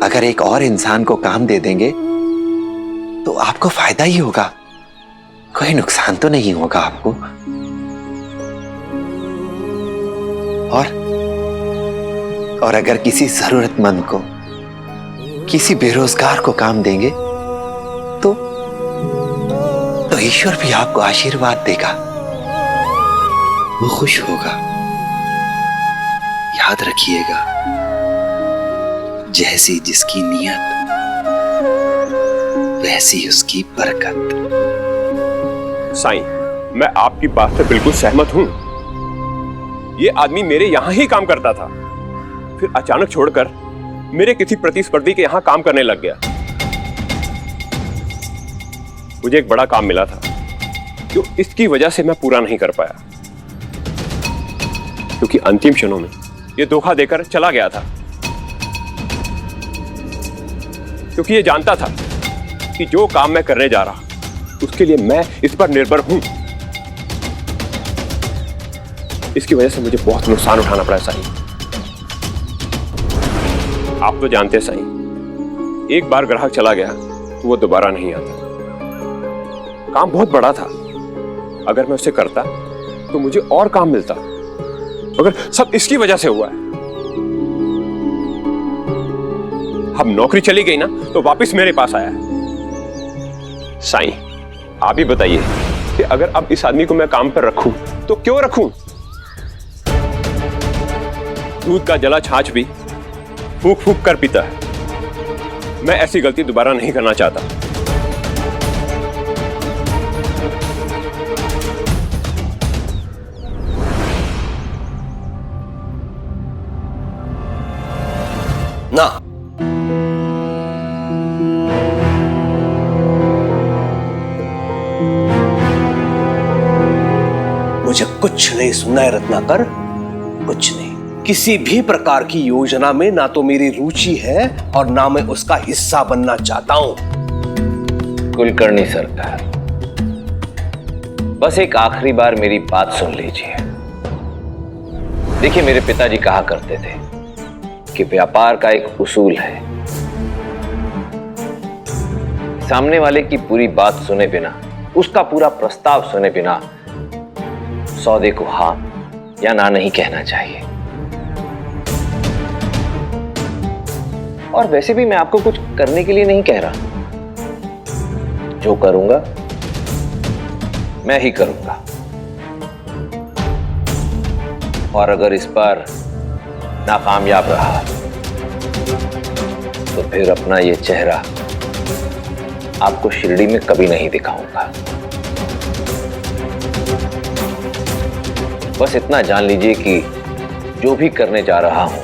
अगर एक और इंसान को काम दे देंगे तो आपको फायदा ही होगा, कोई नुकसान तो नहीं होगा आपको। और अगर किसी जरूरतमंद को, किसी बेरोजगार को काम देंगे तो ईश्वर भी आपको आशीर्वाद देगा, वो खुश होगा। याद रखिएगा, जैसी जिसकी नियत वैसी उसकी बरकत। साईं, मैं आपकी बात से बिल्कुल सहमत हूं। ये आदमी मेरे यहां ही काम करता था, फिर अचानक छोड़कर मेरे किसी प्रतिस्पर्धी के यहां काम करने लग गया। मुझे एक बड़ा काम मिला था जो इसकी वजह से मैं पूरा नहीं कर पाया, क्योंकि अंतिम क्षणों में ये धोखा देकर चला गया था, क्योंकि ये जानता था कि जो काम मैं करने जा रहा उसके लिए मैं इस पर निर्भर हूं। इसकी वजह से मुझे बहुत नुकसान उठाना पड़ा साईं। आप तो जानते हैं साईं, एक बार ग्राहक चला गया तो वो दोबारा नहीं आता। काम बहुत बड़ा था, अगर मैं उसे करता तो मुझे और काम मिलता, मगर सब इसकी वजह से हुआ है। अब नौकरी चली गई ना तो वापस मेरे पास आया है। साईं, आप ही बताइए कि अगर अब इस आदमी को मैं काम पर रखूं तो क्यों रखूं? दूध का जला छाछ भी फूंक फूंक कर पीता है। मैं ऐसी गलती दोबारा नहीं करना चाहता। ना, मुझे कुछ नहीं सुनना है रत्नाकर, कुछ नहीं। किसी भी प्रकार की योजना में ना तो मेरी रुचि है और ना मैं उसका हिस्सा बनना चाहता हूं। कुलकर्णी सरकार, बस एक आखिरी बार मेरी बात सुन लीजिए। देखिए, मेरे पिताजी कहा करते थे कि व्यापार का एक उसूल है, सामने वाले की पूरी बात सुने बिना, उसका पूरा प्रस्ताव सुने बिना सौदे को हाँ या ना नहीं कहना चाहिए। और वैसे भी मैं आपको कुछ करने के लिए नहीं कह रहा, जो करूंगा मैं ही करूंगा। और अगर इस बार नाकामयाब रहा तो फिर अपना ये चेहरा आपको शिरडी में कभी नहीं दिखाऊंगा। बस इतना जान लीजिए कि जो भी करने जा रहा हूं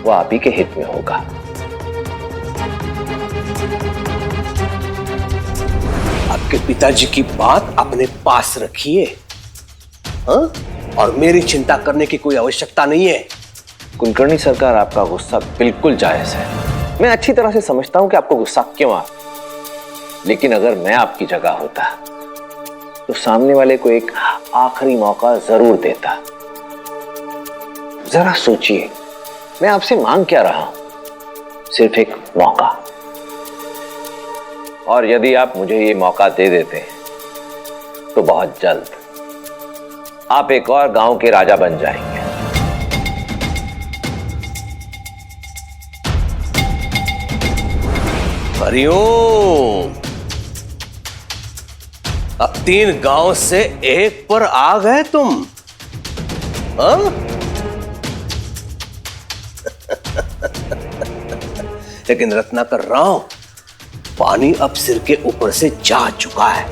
वो आप ही के हित में होगा। आपके पिताजी की बात अपने पास रखिए, हाँ? और मेरी चिंता करने की कोई आवश्यकता नहीं है। कुलकर्णी सरकार, आपका गुस्सा बिल्कुल जायज है। मैं अच्छी तरह से समझता हूं कि आपको गुस्सा क्यों आ, लेकिन अगर मैं आपकी जगह होता तो सामने वाले को एक आखिरी मौका जरूर देता। जरा सोचिए, मैं आपसे मांग क्या रहा हूं? सिर्फ एक मौका। और यदि आप मुझे ये मौका दे देते हैं तो बहुत जल्द आप एक और गांव के राजा बन जाएंगे। हरिओम। अब 3 गांव से एक पर आ गए तुम, हाँ? लेकिन रत्नाकर राव, पानी अब सिर के ऊपर से जा चुका है।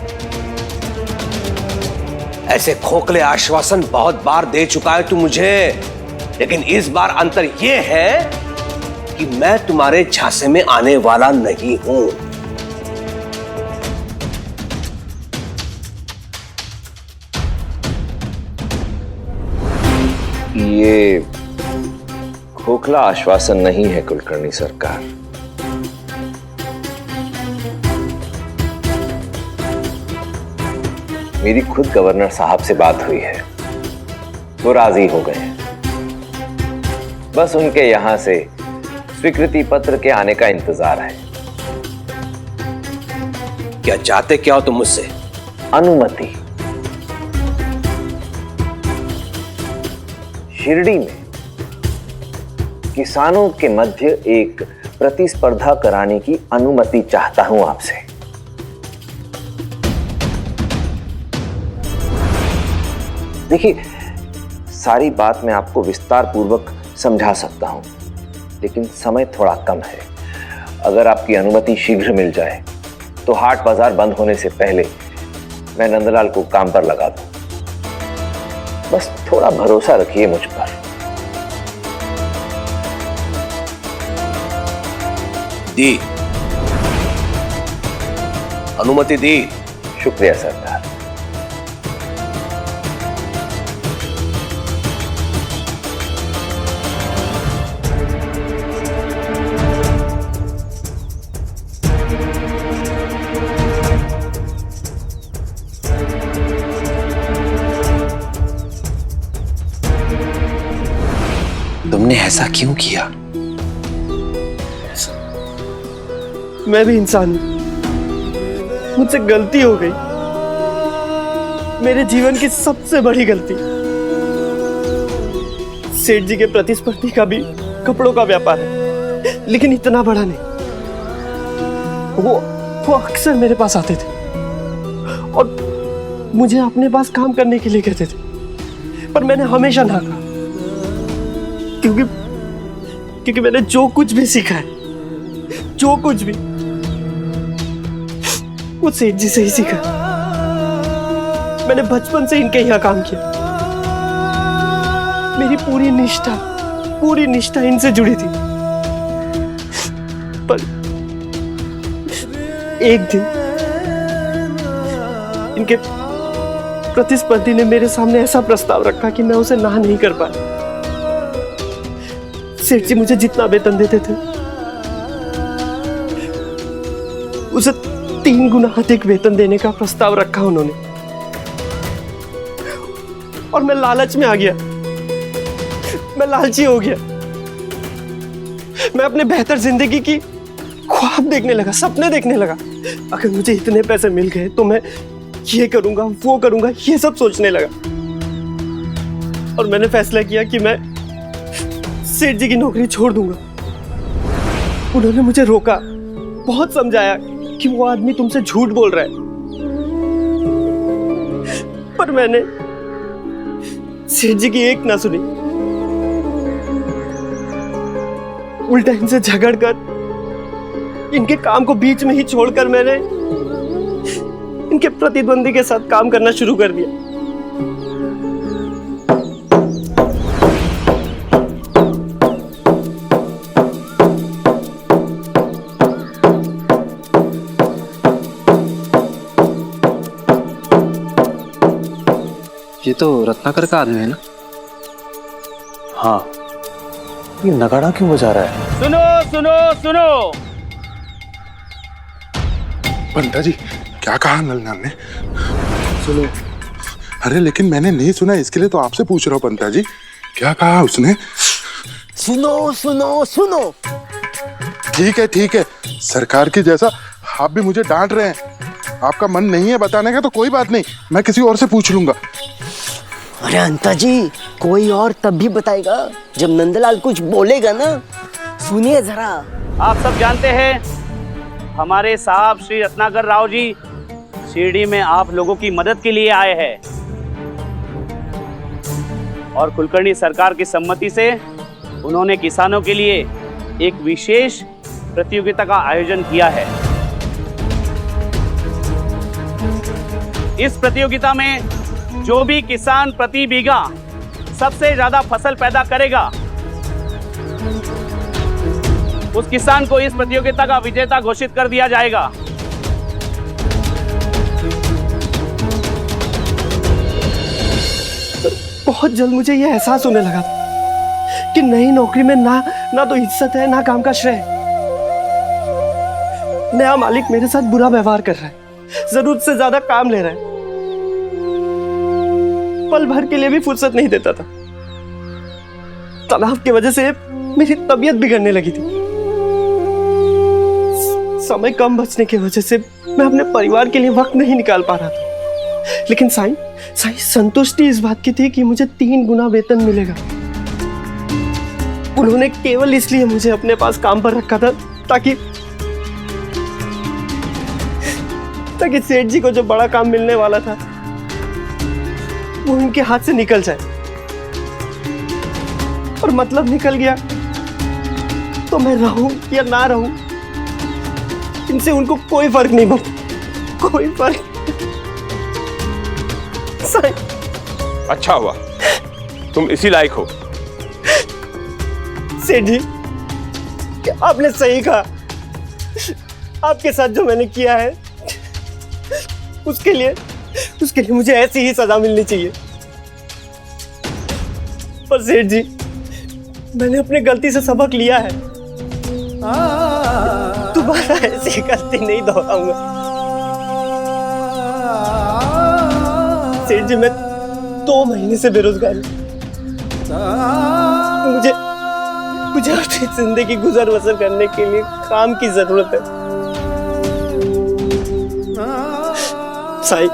ऐसे खोखले आश्वासन बहुत बार दे चुका है तू मुझे, लेकिन इस बार अंतर यह है कि मैं तुम्हारे झांसे में आने वाला नहीं हूं। ये खोखला आश्वासन नहीं है कुलकर्णी सरकार। मेरी खुद गवर्नर साहब से बात हुई है, वो राजी हो गए हैं। बस उनके यहां से स्वीकृति पत्र के आने का इंतजार है। क्या चाहते क्या हो तुम मुझसे? अनुमति। शिरडी में किसानों के मध्य एक प्रतिस्पर्धा कराने की अनुमति चाहता हूं आपसे। देखिए, सारी बात मैं आपको विस्तार पूर्वक समझा सकता हूं, लेकिन समय थोड़ा कम है। अगर आपकी अनुमति शीघ्र मिल जाए तो हाट बाजार बंद होने से पहले मैं नंदलाल को काम पर लगा दूं। बस थोड़ा भरोसा रखिए मुझ पर। दी, अनुमति दी। शुक्रिया सरकार। तुमने ऐसा क्यों किया? मैं भी इंसान हूं, मुझसे गलती हो गई, मेरे जीवन की सबसे बड़ी गलती। सेठ जी के प्रतिस्पर्धी का भी कपड़ों का व्यापार है, लेकिन इतना बड़ा नहीं। वो अक्सर मेरे पास आते थे और मुझे अपने पास काम करने के लिए कहते थे, पर मैंने हमेशा ना कहा। क्योंकि मैंने जो कुछ भी सीखा है, जो कुछ भी, वो सेठ जी से ही सीखा। मैंने बचपन से इनके यहाँ काम किया। मेरी पूरी निष्ठा इनसे जुड़ी थी। पर एक दिन इनके प्रतिस्पर्धी ने मेरे सामने ऐसा प्रस्ताव रखा कि मैं उसे ना नहीं कर पाया। सेठ जी मुझे जितना वेतन देते थे उसे 3 गुना अधिक वेतन देने का प्रस्ताव रखा उन्होंने, और मैं लालच में आ गया। मैं लालची हो गया। मैं अपने बेहतर जिंदगी की ख्वाब देखने लगा, सपने देखने लगा। अगर मुझे इतने पैसे मिल गए तो मैं ये करूंगा, वो करूंगा, ये सब सोचने लगा। और मैंने फैसला किया कि मैं सेठ जी की नौकरी छोड़ दूंगा। उन्होंने मुझे रोका, बहुत समझाया कि वो आदमी तुमसे झूठ बोल रहा है, पर मैंने सेठ जी की एक ना सुनी। उल्टा इनसे झगड़कर, इनके काम को बीच में ही छोड़कर मैंने इनके प्रतिद्वंदी के साथ काम करना शुरू कर दिया। ये तो रत्नाकर का आदमी है ना? हाँ, ये नगाड़ा क्यों बजा रहा है? सुनो सुनो सुनो, पंता जी क्या कहा नलनाल ने? सुनो। अरे लेकिन मैंने नहीं सुना, इसके लिए तो आपसे पूछ रहा हूँ पंता जी, क्या कहा उसने? सुनो सुनो सुनो। ठीक है, सरकार की जैसा आप भी मुझे डांट रहे हैं। आपका मन नहीं है बताने का तो कोई बात नहीं, मैं किसी और से पूछ लूंगा। अरे अंता जी, कोई और तब भी बताएगा जब नंदलाल कुछ बोलेगा ना। सुनिए जरा। आप सब जानते हैं हमारे साहब श्री रत्नाकर राव जी शिरडी में आप लोगों की मदद के लिए आए हैं, और कुलकर्णी सरकार की सम्मति से उन्होंने किसानों के लिए एक विशेष प्रतियोगिता का आयोजन किया है। इस प्रतियोगिता में जो भी किसान प्रति बीघा सबसे ज्यादा फसल पैदा करेगा, उस किसान को इस प्रतियोगिता का विजेता घोषित कर दिया जाएगा। बहुत जल्द मुझे यह एहसास होने लगा था कि नई नौकरी में ना तो इज्जत है, ना काम का श्रेय। नया मालिक मेरे साथ बुरा व्यवहार कर रहा है, जरूरत से ज्यादा काम ले रहा है, पल भर के लिए भी फुर्सत नहीं देता था। तनाव की वजह से मेरी तबीयत बिगड़ने लगी थी। समय कम बचने की वजह से मैं अपने परिवार के लिए वक्त नहीं निकाल पा रहा था। लेकिन साईं संतुष्टि इस बात की थी कि मुझे 3 गुना वेतन मिलेगा। उन्होंने केवल इसलिए मुझे अपने पास काम पर रखा था ताकि सेठ जी को जो बड़ा काम मिलने वाला था वो उनके हाथ से निकल जाए। और मतलब निकल गया तो मैं रहूं या ना रहूं, इनसे उनको कोई फर्क नहीं पड़ता, कोई फर्क। अच्छा हुआ तुम इसी लायक हो। सेठ जी, आपने सही कहा। आपके साथ जो मैंने किया है उसके लिए मुझे ऐसी ही सजा मिलनी चाहिए। पर सेठ जी, मैंने अपनी गलती से सबक लिया है, दोबारा ऐसी गलती नहीं दोहराऊंगा। सेठ जी, मैं 2 महीने से बेरोजगार हूं। मुझे अपनी जिंदगी गुजर बसर करने के लिए काम की जरूरत है। साईं,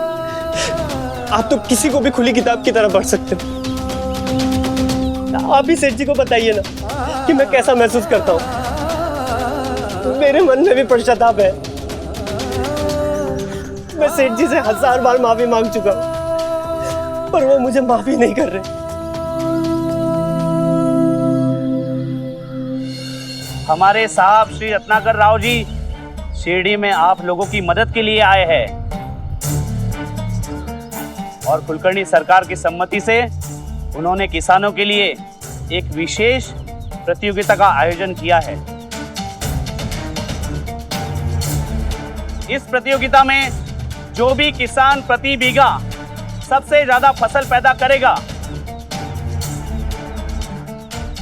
आप तो किसी को भी खुली किताब की तरह पढ़ सकते हो। आप ही सेठ जी को बताइए ना कि मैं कैसा महसूस करता हूँ। मेरे मन में भी पश्चाताप है। मैं सेठ जी से 1000 बार माफी मांग चुका हूँ, पर वो मुझे माफी नहीं कर रहे। हमारे साहब श्री रत्नाकर राव जी शिरडी में आप लोगों की मदद के लिए आए हैं और कुलकर्णी सरकार की सम्मति से उन्होंने किसानों के लिए एक विशेष प्रतियोगिता का आयोजन किया है। इस प्रतियोगिता में जो भी किसान प्रति बीघा सबसे ज्यादा फसल पैदा करेगा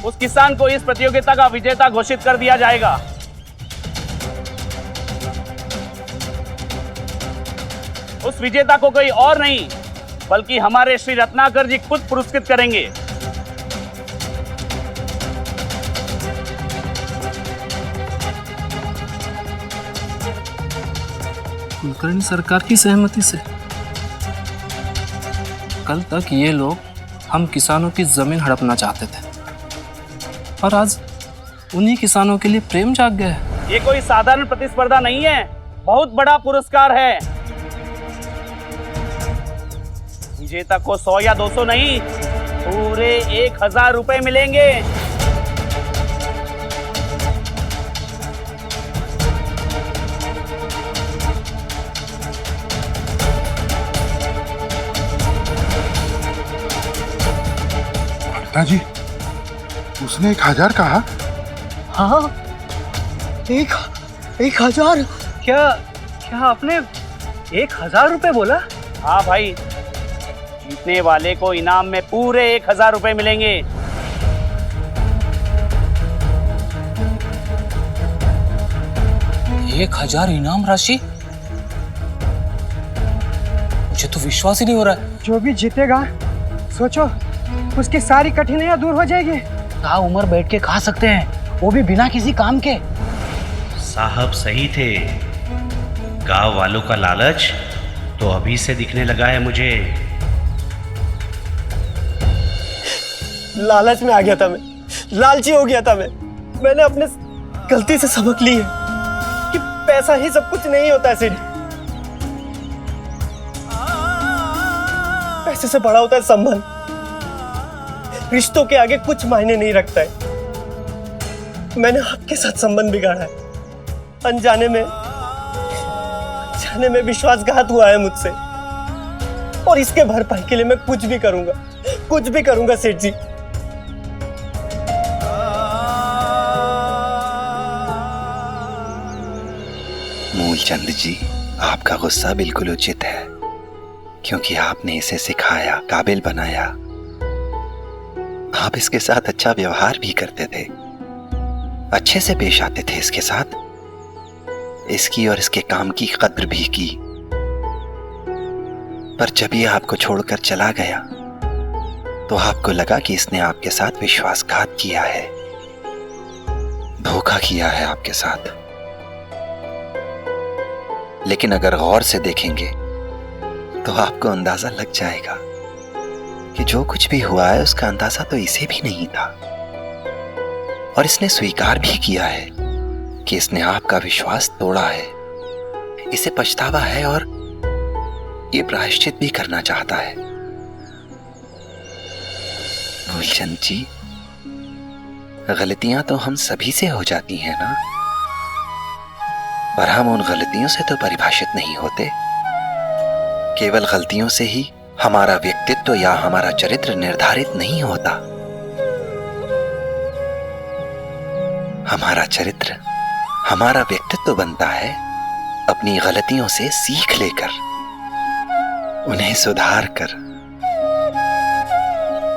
उस किसान को इस प्रतियोगिता का विजेता घोषित कर दिया जाएगा। उस विजेता को कोई और नहीं बल्कि हमारे श्री रत्नाकर जी खुद पुरस्कृत करेंगे। कुलकर्णी सरकार की सहमति से कल तक ये लोग हम किसानों की जमीन हड़पना चाहते थे और आज उन्हीं किसानों के लिए प्रेम जाग गया है। ये कोई साधारण प्रतिस्पर्धा नहीं है, बहुत बड़ा पुरस्कार है। विजेता को 100 या 200 नहीं, पूरे 1000 रुपए मिलेंगे। जी उसने 1000 कहा? हाँ 1000। क्या आपने 1000 रुपए बोला? हाँ भाई, जीतने वाले को इनाम में पूरे 1000 रुपए मिलेंगे। एक 1000 इनाम राशि? मुझे तो विश्वास ही नहीं हो रहा है। जो भी जीतेगा सोचो उसकी सारी कठिनाइयां दूर हो जाएगी। उम्र बैठ के खा सकते हैं, वो भी बिना किसी काम के। साहब सही थे, गांव वालों का लालच तो अभी से दिखने लगा है मुझे। लालच में आ गया था मैं, लालची हो गया था मैंने अपने गलती से सबक ली है कि पैसा ही सब कुछ नहीं होता है सिर्फ। पैसे से बड़ा होता है संबंध, रिश्तों के आगे कुछ मायने नहीं रखता है। मैंने आपके साथ संबंध बिगाड़ा है, अनजाने में विश्वासघात हुआ है मुझसे, और इसके भरपाई के लिए मैं कुछ भी करूंगा सेठ जी। मूलचंद जी, आपका गुस्सा बिल्कुल उचित है, क्योंकि आपने इसे सिखाया, काबिल बनाया। आप इसके साथ अच्छा व्यवहार भी करते थे, अच्छे से पेश आते थे इसके साथ, इसकी और इसके काम की कद्र भी की। पर जब ये आपको छोड़कर चला गया तो आपको लगा कि इसने आपके साथ विश्वासघात किया है, धोखा किया है आपके साथ। लेकिन अगर गौर से देखेंगे तो आपको अंदाजा लग जाएगा कि जो कुछ भी हुआ है उसका अंदाजा तो इसे भी नहीं था, और इसने स्वीकार भी किया है कि इसने आपका विश्वास तोड़ा है। इसे पछतावा है और ये प्रायश्चित भी करना चाहता है। मूलचंद जी, गलतियां तो हम सभी से हो जाती हैं ना, पर हम उन गलतियों से तो परिभाषित नहीं होते। केवल गलतियों से ही हमारा व्यक्तित्व या हमारा चरित्र निर्धारित नहीं होता। हमारा चरित्र, हमारा व्यक्तित्व बनता है अपनी गलतियों से सीख लेकर, उन्हें सुधार कर।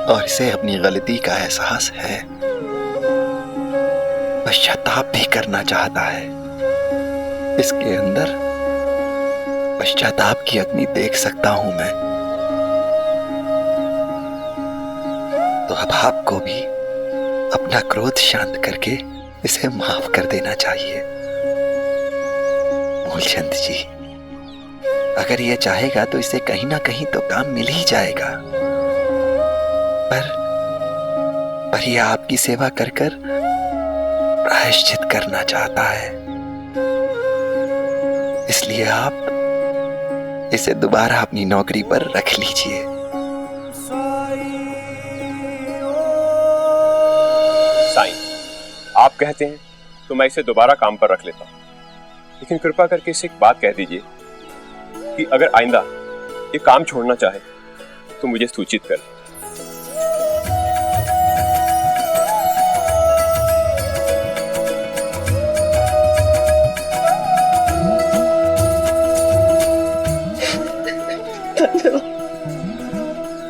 और इसे अपनी गलती का एहसास है, पश्चाताप भी करना चाहता है। इसके अंदर पश्चाताप की अग्नि देख सकता हूं मैं। तो अब आपको भी अपना क्रोध शांत करके इसे माफ कर देना चाहिए। मूलचंद जी, अगर ये चाहेगा तो इसे कहीं ना कहीं तो काम मिल ही जाएगा, पर ये आपकी सेवा कर कर प्रायश्चित करना चाहता है। इसलिए आप इसे दोबारा अपनी नौकरी पर रख लीजिए। साईं, आप कहते हैं तो मैं इसे दोबारा काम पर रख लेता हूँ, लेकिन कृपा करके इसे एक बात कह दीजिए कि अगर आइंदा ये काम छोड़ना चाहे तो मुझे सूचित कर।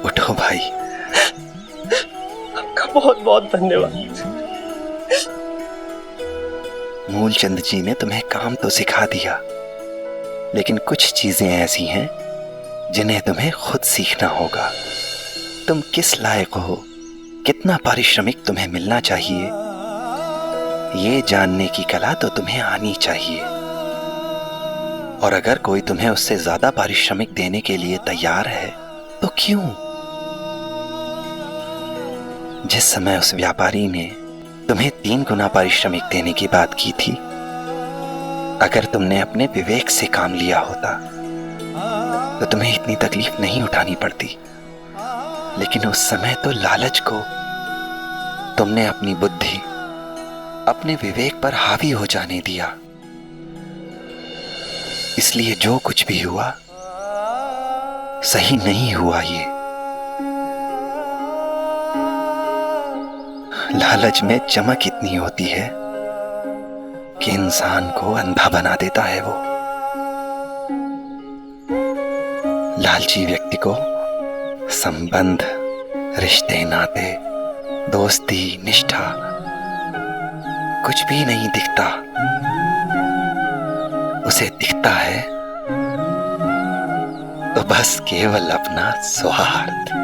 उठो भाई। आपका बहुत बहुत धन्यवाद। मूलचंद जी ने तुम्हें काम तो सिखा दिया, लेकिन कुछ चीजें ऐसी हैं जिन्हें तुम्हें खुद सीखना होगा। तुम किस लायक हो, कितना पारिश्रमिक तुम्हें मिलना चाहिए, ये जानने की कला तो तुम्हें आनी चाहिए। और अगर कोई तुम्हें उससे ज्यादा पारिश्रमिक देने के लिए तैयार है तो क्यों? जिस समय उस व्यापारी ने तुम्हें 3 गुना पारिश्रमिक देने की बात की थी, अगर तुमने अपने विवेक से काम लिया होता तो तुम्हें इतनी तकलीफ नहीं उठानी पड़ती। लेकिन उस समय तो लालच को तुमने अपनी बुद्धि, अपने विवेक पर हावी हो जाने दिया। इसलिए जो कुछ भी हुआ सही नहीं हुआ। ये लालच में चमक इतनी होती है कि इंसान को अंधा बना देता है। वो लालची व्यक्ति को संबंध, रिश्ते नाते, दोस्ती, निष्ठा कुछ भी नहीं दिखता। उसे दिखता है तो बस केवल अपना स्वार्थ।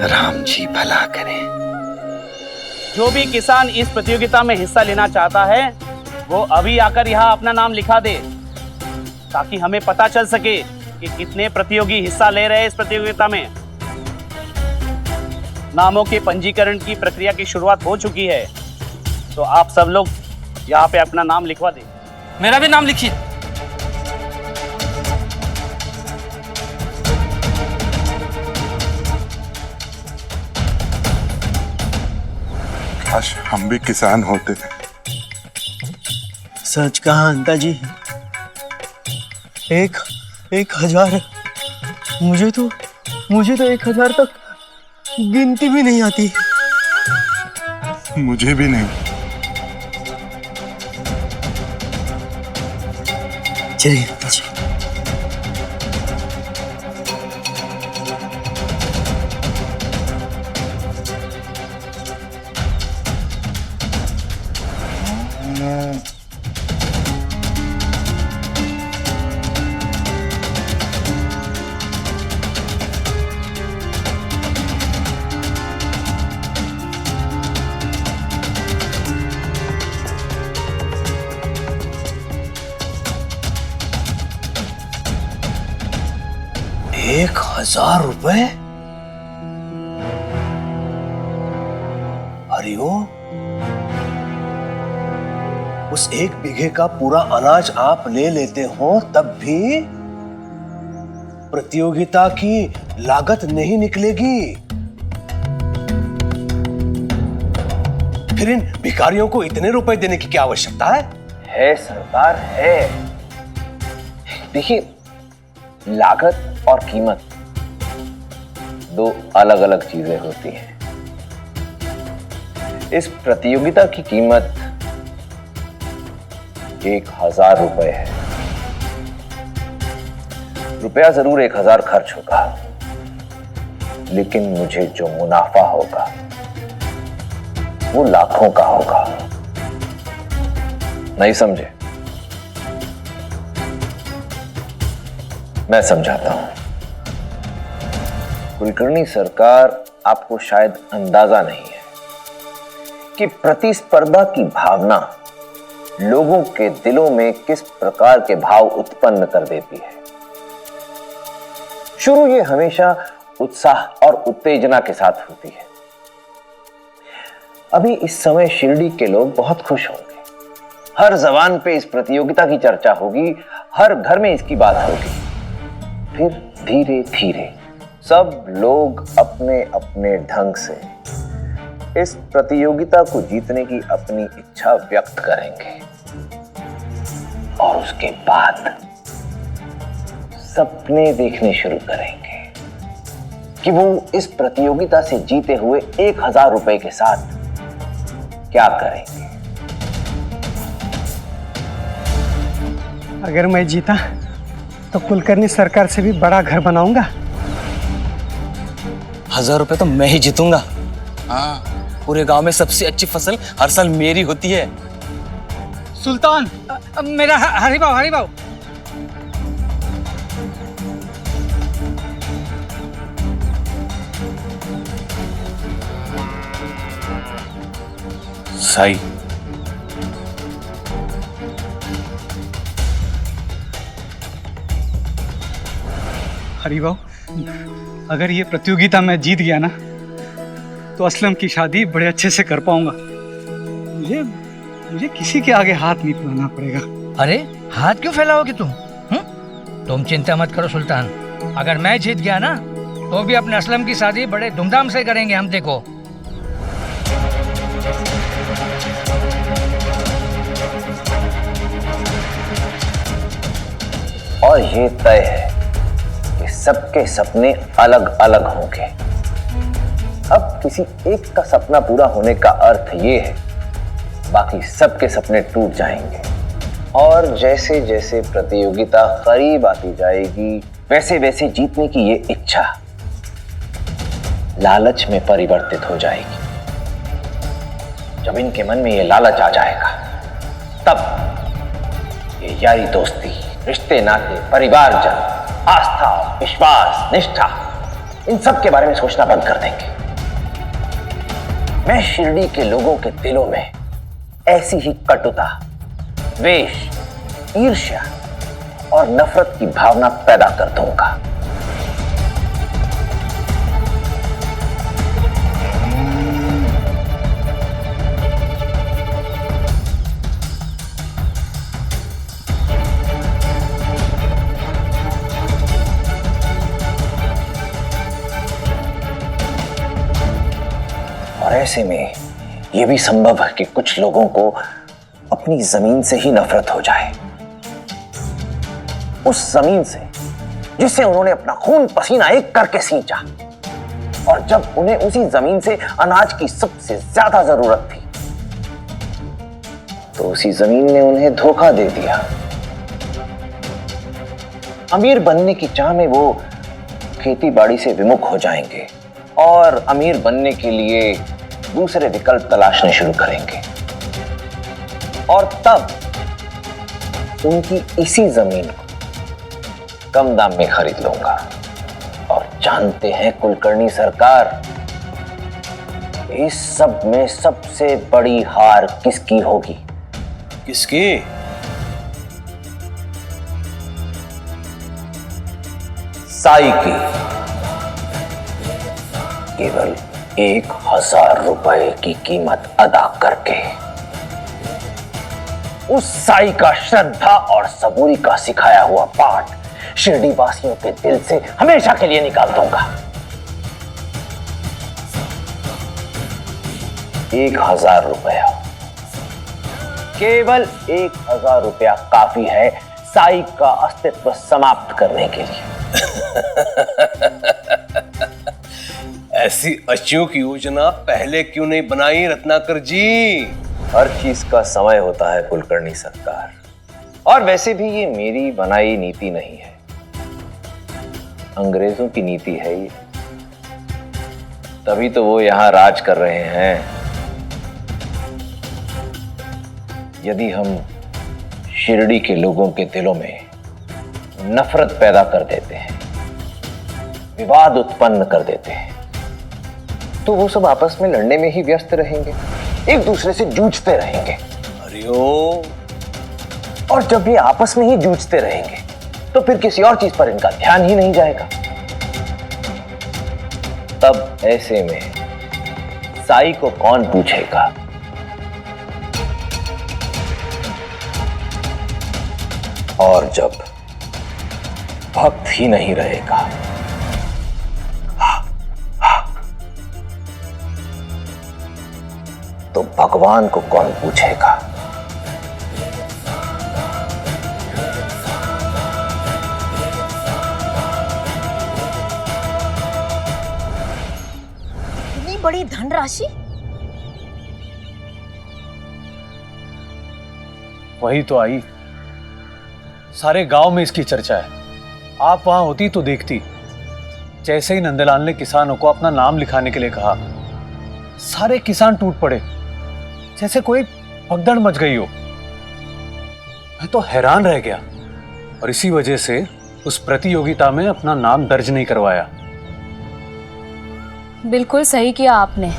राम जी भला करें। जो भी किसान इस प्रतियोगिता में हिस्सा लेना चाहता है वो अभी आकर यहाँ अपना नाम लिखा दे, ताकि हमें पता चल सके कि कितने प्रतियोगी हिस्सा ले रहे हैं इस प्रतियोगिता में। नामों के पंजीकरण की प्रक्रिया की शुरुआत हो चुकी है, तो आप सब लोग यहाँ पे अपना नाम लिखवा दें। मेरा भी नाम लिखिए। काश हम भी किसान होते। सच कहा अंता जी। 1000 मुझे तो 1000 तक गिनती भी नहीं आती। मुझे भी नहीं। चलिए अंता जी। ₹1000? हरिओम, उस 1 बीघे का पूरा अनाज आप ले लेते हो तब भी प्रतियोगिता की लागत नहीं निकलेगी। फिर इन भिखारियों को इतने रुपए देने की क्या आवश्यकता है? है सरदार, है। देखिए, लागत और कीमत 2 अलग अलग चीजें होती हैं। इस प्रतियोगिता की कीमत 1000 रुपए है। रुपया जरूर 1000 खर्च होगा, लेकिन मुझे जो मुनाफा होगा वो लाखों का होगा। नहीं समझे? मैं समझाता हूं। कुलकर्णी सरकार, आपको शायद अंदाजा नहीं है कि प्रतिस्पर्धा की भावना लोगों के दिलों में किस प्रकार के भाव उत्पन्न कर देती है। शुरू ये हमेशा उत्साह और उत्तेजना के साथ होती है। अभी इस समय शिरडी के लोग बहुत खुश होंगे। हर जबान पे इस प्रतियोगिता की चर्चा होगी, हर घर में इसकी बात होगी। फिर धीरे धीरे सब लोग अपने अपने ढंग से इस प्रतियोगिता को जीतने की अपनी इच्छा व्यक्त करेंगे और उसके बाद सपने देखने शुरू करेंगे कि वो इस प्रतियोगिता से जीते हुए 1000 रुपए के साथ क्या करेंगे। अगर मैं जीता तो कुलकर्णी सरकार से भी बड़ा घर बनाऊंगा। 1000 रुपए तो मैं ही जीतूंगा। हाँ, पूरे गांव में सबसे अच्छी फसल हर साल मेरी होती है। सुल्तान, मेरा हरिभाव हरिभाव। साई, हरिभाव, अगर ये प्रतियोगिता मैं जीत गया ना तो असलम की शादी बड़े अच्छे से कर पाऊंगा। मुझे किसी के आगे हाथ नहीं फैलाना पड़ेगा। अरे हाथ क्यों फैलाओगे तुम? तुम चिंता मत करो सुल्तान, अगर मैं जीत गया ना तो भी अपने असलम की शादी बड़े धूमधाम से करेंगे हम, देखो। और ये तय है कि सबके सपने अलग अलग होंगे। अब किसी एक का सपना पूरा होने का अर्थ ये है बाकी सबके सपने टूट जाएंगे। और जैसे जैसे प्रतियोगिता करीब आती जाएगी वैसे वैसे जीतने की ये इच्छा लालच में परिवर्तित हो जाएगी। जब इनके मन में ये लालच आ जाएगा तब ये यारी दोस्ती, रिश्ते नाते, परिवारजन, आस्था, विश्वास, निष्ठा, इन सब के बारे में सोचना बंद कर देंगे। मैं शिरडी के लोगों के दिलों में ऐसी ही कटुता, द्वेष, ईर्ष्या और नफरत की भावना पैदा कर दूंगा। और ऐसे में यह भी संभव है कि कुछ लोगों को अपनी जमीन से ही नफरत हो जाए, उस जमीन से जिसे उन्होंने अपना खून पसीना एक करके सींचा। और जब उन्हें उसी जमीन से अनाज की सबसे ज्यादा जरूरत थी तो उसी जमीन ने उन्हें धोखा दे दिया। अमीर बनने की चाह में वो खेती बाड़ी से विमुख हो जाएंगे और अमीर बनने के लिए दूसरे विकल्प तलाशने शुरू करेंगे। और तब उनकी इसी जमीन को कम दाम में खरीद लूंगा। और जानते हैं कुलकर्णी सरकार, इस सब में सबसे बड़ी हार किसकी होगी? किसकी? साई की। केवल 1000 रुपए की कीमत अदा करके उस साई का श्रद्धा और सबूरी का सिखाया हुआ पाठ शिरडी वासियों के दिल से हमेशा के लिए निकाल दूंगा। 1000 रुपया, केवल 1000 रुपया काफी है साई का अस्तित्व समाप्त करने के लिए। ऐसी अचूक योजना पहले क्यों नहीं बनाई रत्नाकर जी? हर चीज का समय होता है कुलकर्णी सरकार, और वैसे भी ये मेरी बनाई नीति नहीं है, अंग्रेजों की नीति है ये। तभी तो वो यहां राज कर रहे हैं। यदि हम शिरडी के लोगों के दिलों में नफरत पैदा कर देते हैं, विवाद उत्पन्न कर देते हैं, तो वो सब आपस में लड़ने में ही व्यस्त रहेंगे, एक दूसरे से जूझते रहेंगे। हरिओम। और जब ये आपस में ही जूझते रहेंगे तो फिर किसी और चीज पर इनका ध्यान ही नहीं जाएगा। तब ऐसे में साई को कौन पूछेगा? और जब भक्त ही नहीं रहेगा तो भगवान को कौन पूछेगा। इतनी बड़ी धनराशि? वही तो आई, सारे गांव में इसकी चर्चा है। आप वहां होती तो देखती। जैसे ही नंदलाल ने किसानों को अपना नाम लिखाने के लिए कहा, सारे किसान टूट पड़े, जैसे कोई भगदड़ मच गई हो। मैं तो हैरान रह गया और इसी वजह से उस प्रतियोगिता में अपना नाम दर्ज नहीं करवाया। बिल्कुल सही किया आपने।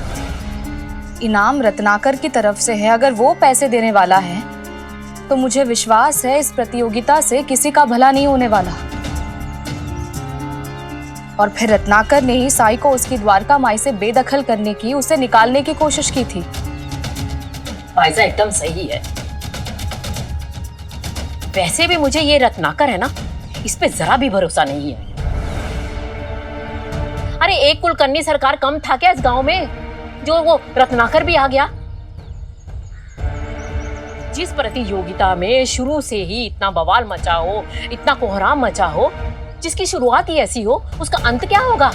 इनाम रत्नाकर की तरफ से है, अगर वो पैसे देने वाला है तो मुझे विश्वास है इस प्रतियोगिता से किसी का भला नहीं होने वाला। और फिर रत्नाकर ने ही साई को उसकी द्वारका माई से बेदखल करने की, उसे निकालने की कोशिश की थी। फायजा एकदम सही है। वैसे भी मुझे ये रत्नाकर है ना, इस पे जरा भी भरोसा नहीं है। अरे एक कुलकर्णी सरकार कम था क्या इस गांव में, जो वो रत्नाकर भी आ गया। जिस प्रतियोगिता में शुरू से ही इतना बवाल मचा हो, इतना कोहराम मचा हो, जिसकी शुरुआत ही ऐसी हो, उसका अंत क्या होगा।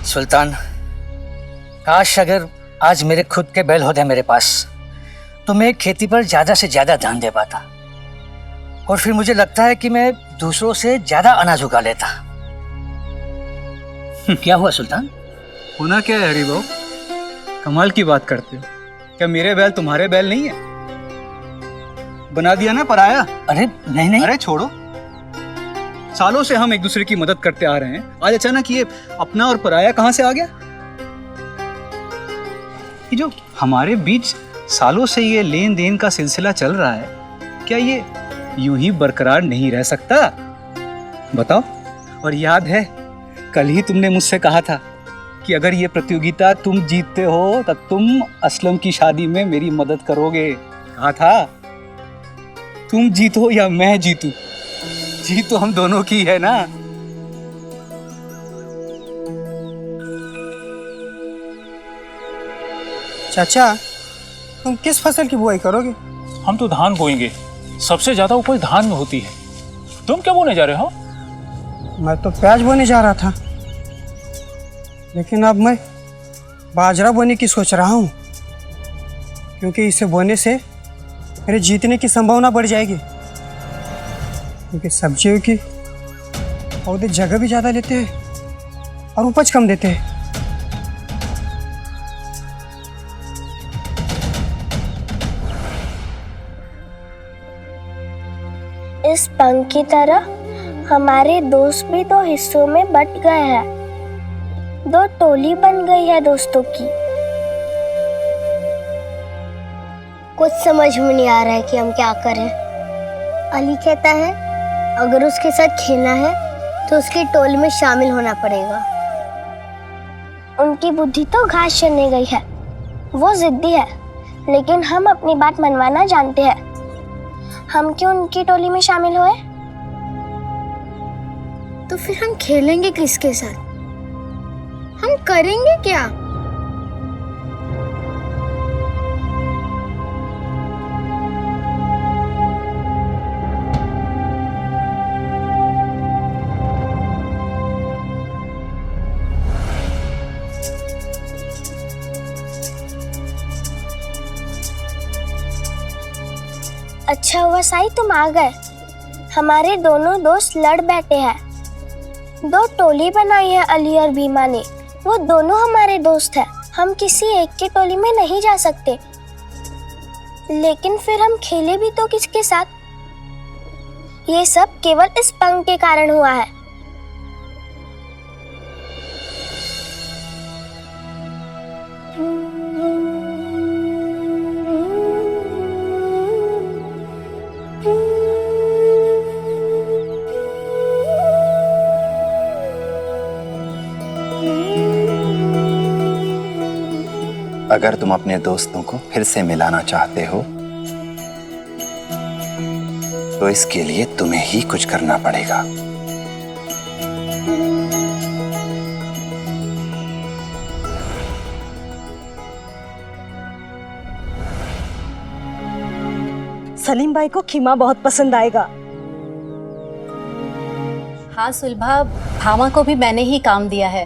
सुल्तान, काश अगर आज मेरे खुद के बैल होते मेरे पास, तो मैं खेती पर ज्यादा से ज्यादा ध्यान दे पाता। और फिर मुझे लगता है कि मैं दूसरों से ज्यादा अनाज उगा लेता। क्या हुआ सुल्तान? होना क्या है हरिभाऊ, कमाल की बात करते हो। क्या मेरे बैल तुम्हारे बैल नहीं है? बना दिया ना पराया। अरे नहीं नहीं, अरे छोड़ो, सालों से हम एक दूसरे की मदद करते आ रहे हैं, आज अचानक ये अपना और पराया कहां से आ गया? ये जो हमारे बीच सालों से ये लेन देन का सिलसिला चल रहा है, क्या ये यूं ही बरकरार नहीं रह सकता? बताओ। और याद है कल ही तुमने मुझसे कहा था कि अगर ये प्रतियोगिता तुम जीतते हो तब तुम असलम की शादी में मेरी मदद करोगे। कहा था, तुम जीतो या मैं जीतूं, जीत तो हम दोनों की है ना। चाचा, तुम किस फसल की बुआई करोगे? हम तो धान बोएंगे, सबसे ज्यादा उपज धान में होती है। तुम क्या बोने जा रहे हो? मैं तो प्याज बोने जा रहा था, लेकिन अब मैं बाजरा बोने की सोच रहा हूँ, क्योंकि इसे बोने से मेरे जीतने की संभावना बढ़ जाएगी। क्योंकि सब्जियों की पौधे जगह भी ज़्यादा लेते हैं और उपज कम देते हैं। इस पंख की तरह हमारे दोस्त भी दो हिस्सों में बट गए हैं। दो टोली बन गई है दोस्तों की। कुछ समझ में नहीं आ रहा है कि हम क्या करें। अली कहता है अगर उसके साथ खेलना है तो उसकी टोली में शामिल होना पड़ेगा। उनकी बुद्धि तो घास चरने गई है, वो जिद्दी है, लेकिन हम अपनी बात मनवाना जानते हैं। हम क्यों उनकी टोली में शामिल हुए? तो फिर हम खेलेंगे किसके साथ? हम करेंगे क्या? अच्छा हुआ साई तुम आ गए। हमारे दोनों दोस्त लड़ बैठे हैं। दो टोली बनाई है अली और भीमा ने। वो दोनों हमारे दोस्त हैं। हम किसी एक की टोली में नहीं जा सकते। लेकिन फिर हम खेले भी तो किसके साथ? ये सब केवल इस पंख के कारण हुआ है। अगर तुम अपने दोस्तों को फिर से मिलाना चाहते हो तो इसके लिए तुम्हें ही कुछ करना पड़ेगा। सलीम भाई को खीमा बहुत पसंद आएगा। हाँ सुलभा, भामा को भी मैंने ही काम दिया है।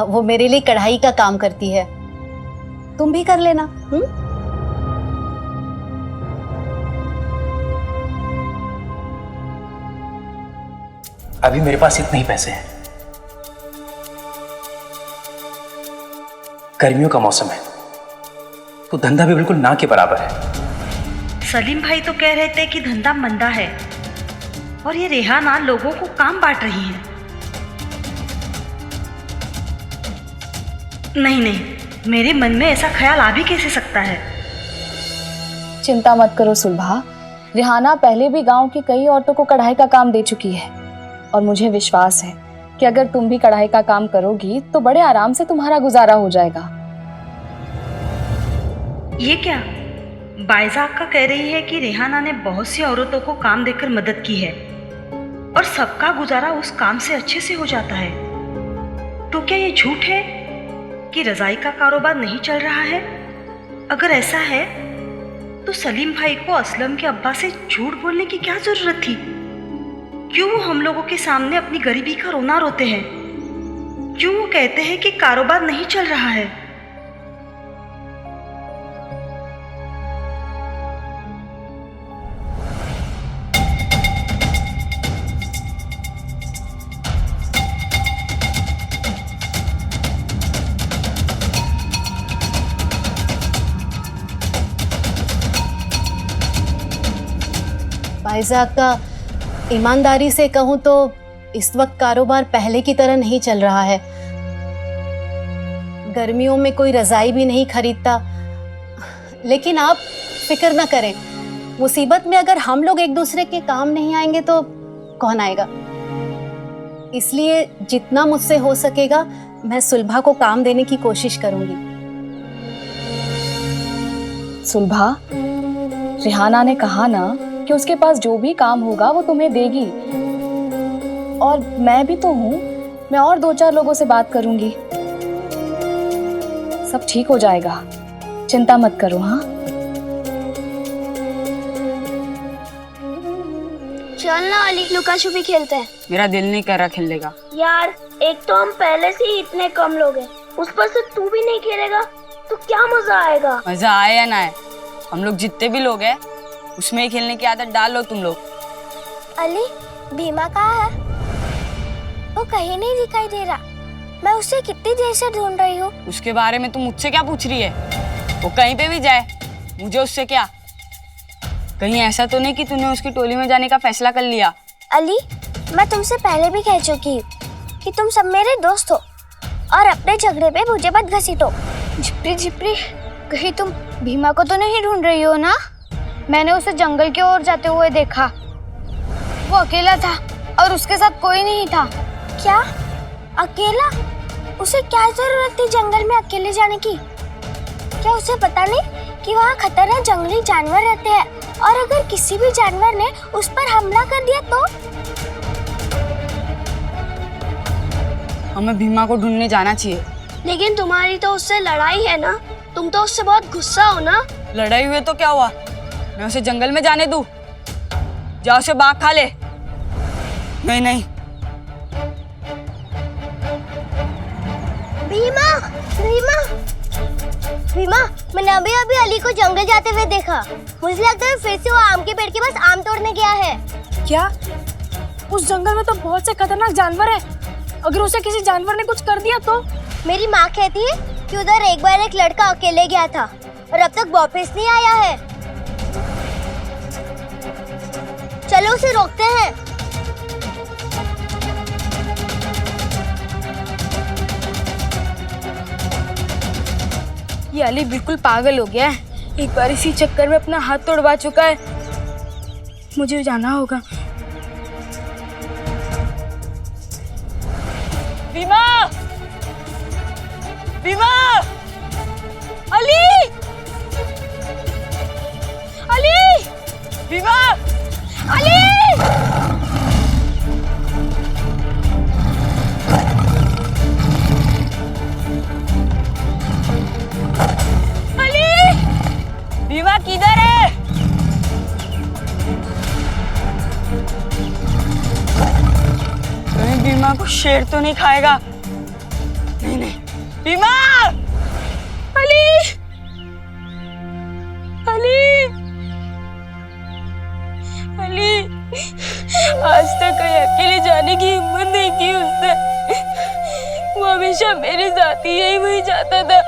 वो मेरे लिए कढ़ाई का काम करती है, तुम भी कर लेना। अभी मेरे पास इतने ही पैसे हैं। गर्मियों का मौसम है तो धंधा भी बिल्कुल ना के बराबर है। सलीम भाई तो कह रहे थे कि धंधा मंदा है और ये रेहाना लोगों को काम बांट रही है। नहीं, मेरे मन में ऐसा ख्याल आ भी कैसे सकता है। चिंता मत करो सुलभा, रेहाना पहले भी गांव की कई औरतों को कढ़ाई का काम दे चुकी है और मुझे विश्वास है कि अगर तुम भी कढ़ाई का काम करोगी तो बड़े आराम से तुम्हारा गुजारा हो जाएगा। ये क्या? बायजा अक्का कह रही है कि रेहाना ने बहुत सी औरतों को काम देकर मदद की है और सबका गुजारा उस काम से अच्छे से हो जाता है। तो क्या ये झूठ है कि रजाई का कारोबार नहीं चल रहा है? अगर ऐसा है तो सलीम भाई को असलम के अब्बा से झूठ बोलने की क्या जरूरत थी? क्यों वो हम लोगों के सामने अपनी गरीबी का रोना रोते हैं? क्यों वो कहते हैं कि कारोबार नहीं चल रहा है? बायजा का ईमानदारी से कहूँ तो इस वक्त कारोबार पहले की तरह नहीं चल रहा है। गर्मियों में कोई रजाई भी नहीं खरीदता। लेकिन आप फिक्र ना करें, मुसीबत में अगर हम लोग एक दूसरे के काम नहीं आएंगे तो कौन आएगा। इसलिए जितना मुझसे हो सकेगा मैं सुलभा को काम देने की कोशिश करूंगी। सुलभा, रेहाना ने कहा ना कि उसके पास जो भी काम होगा वो तुम्हें देगी, और मैं भी तो हूँ, मैं और 2-4 लोगों से बात करूंगी, सब ठीक हो जाएगा, चिंता मत करो। हाँ चल ना अली, लुका छुपी खेलते हैं। मेरा दिल नहीं कर रहा खेलने का। यार एक तो हम पहले से ही इतने कम लोग हैं, उस पर से तू भी नहीं खेलेगा तो क्या मजा आएगा? मजा आए या ना आए, हम लोग जितने भी लोग हैं उसमें ही खेलने की आदत डाल लो तुम लोग। अली, भीमा कहाँ है? वो कहीं नहीं दिखाई दे रहा। मैं उसे कितनी देर से ढूंढ रही हूँ। उसके बारे में तुम मुझसे क्या पूछ रही है? वो कहीं पे भी जाए, मुझे उससे क्या? कहीं ऐसा तो नहीं कि तूने उसकी टोली में जाने का फैसला कर लिया? अली, मैं तुमसे पहले भी कह चुकी हूँ कि तुम सब मेरे दोस्त हो और अपने झगड़े पे मुझे मत घसीटो। झिपरी झिपरी, कहीं तुम भीमा को तो नहीं ढूंढ रही हो ना? मैंने उसे जंगल की ओर जाते हुए देखा। वो अकेला था और उसके साथ कोई नहीं था। क्या? अकेला? उसे क्या जरूरत थी जंगल में अकेले जाने की? क्या उसे पता नहीं कि वहाँ खतरनाक जंगली जानवर रहते हैं और अगर किसी भी जानवर ने उस पर हमला कर दिया तो? हमें भीमा को ढूंढने जाना चाहिए। लेकिन तुम्हारी तो उससे लड़ाई है ना, तुम तो उससे बहुत गुस्सा हो ना। लड़ाई हुए तो क्या हुआ, मैं उसे जंगल में जाने दूं? जाओ उसे बाघ खा ले। नहीं नहीं। भीमा, भीमा, भीमा, मैंने अभी अभी अली को जंगल जाते हुए देखा। मुझे लगता है फिर से वो आम के पेड़ के पास आम तोड़ने गया है। क्या? उस जंगल में तो बहुत से खतरनाक जानवर हैं। अगर उसे किसी जानवर ने कुछ कर दिया तो? मेरी माँ कहती है कि उधर एक बार एक लड़का अकेले गया था और अब तक वापस नहीं आया है। चलो उसे रोकते हैं। ये अली बिल्कुल पागल हो गया है। एक बार इसी चक्कर में अपना हाथ तोड़वा चुका है। मुझे जाना होगा। भीमा! भीमा! शेर तो नहीं खाएगा? नहीं नहीं, भीमा! अली! अली! अली! आज तक कहीं अकेले जाने की हिम्मत नहीं की उसने। वो हमेशा मेरे साथ ही यही वही जाता था।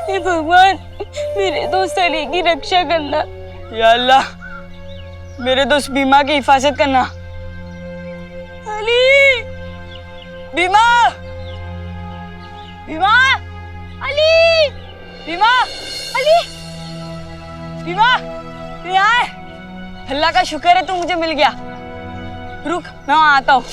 हे भगवान, मेरे दोस्त अली की रक्षा करना। या अल्लाह, मेरे दोस्त भीमा की हिफाजत करना। अली! भीमा! भीमा! अली! भीमा! अली! भीमा! तू यहाँ है? अल्लाह का शुक्र है तू मुझे मिल गया। रुक, मैं वहां आता हूँ।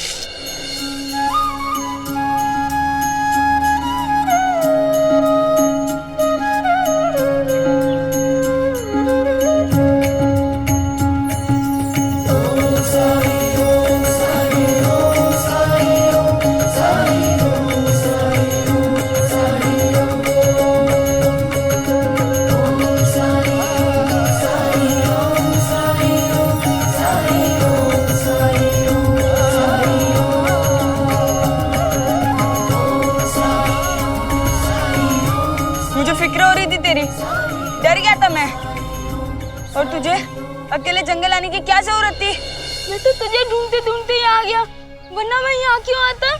डर गया था मैं। और तुझे अकेले जंगल आने की क्या जरूरत थी? मैं तो तुझे ढूंढते ढूंढते यहाँ आ गया, वरना मैं यहाँ क्यों आता?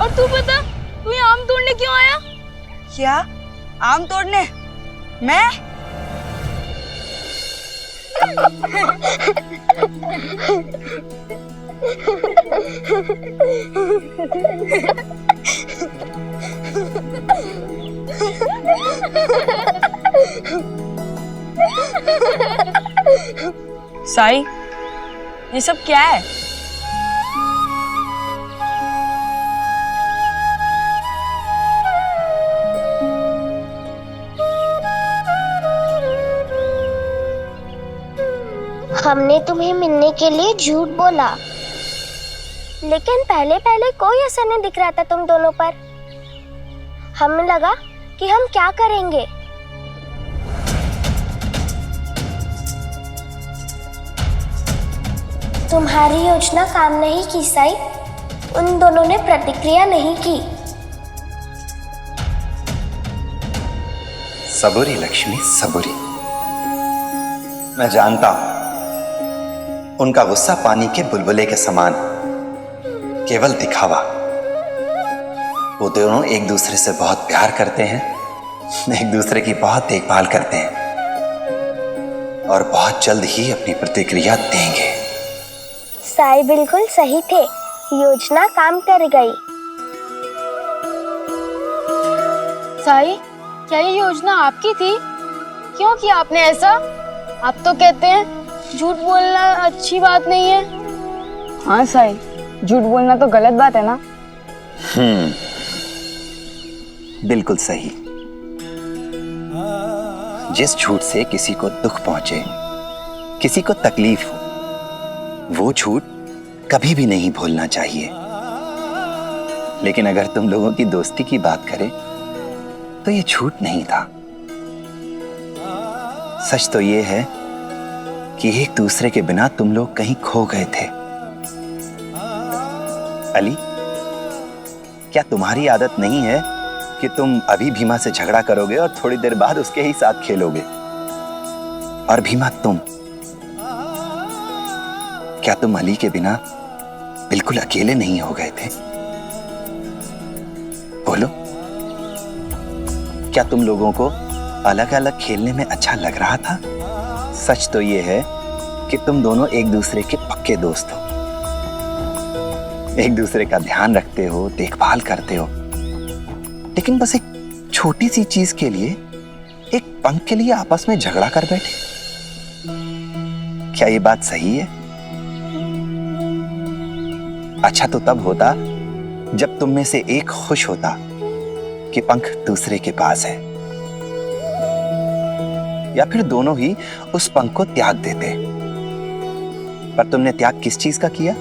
और तू बता, तू यहाँ आम तोड़ने क्यों आया? क्या आम तोड़ने? मैं? साई, ये सब क्या है? हमने तुम्हें मिलने के लिए झूठ बोला, लेकिन पहले पहले कोई असर नहीं दिख रहा था तुम दोनों पर। हमें लगा कि हम क्या करेंगे। तुम्हारी योजना काम नहीं की साई। उन दोनों ने प्रतिक्रिया नहीं की। सबूरी लक्ष्मी, सबूरी। मैं जानता हूं उनका गुस्सा पानी के बुलबुले के समान, केवल दिखावा। वो दोनों एक दूसरे से बहुत प्यार करते हैं, एक दूसरे की बहुत देखभाल करते हैं और बहुत जल्द ही अपनी प्रतिक्रिया देंगे। साई बिल्कुल सही थे, योजना काम कर गई। साई, क्या ये योजना आपकी थी? क्यों किया आपने ऐसा? आप तो कहते हैं झूठ बोलना अच्छी बात नहीं है। हाँ साई, झूठ बोलना तो गलत बात है ना। बिल्कुल सही। जिस झूठ से किसी को दुख पहुंचे, किसी को तकलीफ हो, वो झूठ कभी भी नहीं भूलना चाहिए। लेकिन अगर तुम लोगों की दोस्ती की बात करें तो ये झूठ नहीं था। सच तो ये है कि एक दूसरे के बिना तुम लोग कहीं खो गए थे। अली, क्या तुम्हारी आदत नहीं है कि तुम अभी भीमा से झगड़ा करोगे और थोड़ी देर बाद उसके ही साथ खेलोगे? और भीमा, तुम क्या तुम अली के बिना बिल्कुल अकेले नहीं हो गए थे? बोलो, क्या तुम लोगों को अलग अलग खेलने में अच्छा लग रहा था? सच तो ये है कि तुम दोनों एक दूसरे के पक्के दोस्त हो, एक दूसरे का ध्यान रखते हो, देखभाल करते हो। लेकिन बस एक छोटी सी चीज के लिए, एक पंख के लिए आपस में झगड़ा कर बैठे। क्या ये बात सही है? अच्छा तो तब होता जब तुम में से एक खुश होता कि पंख दूसरे के पास है, या फिर दोनों ही उस पंख को त्याग देते। पर तुमने त्याग किस चीज का किया?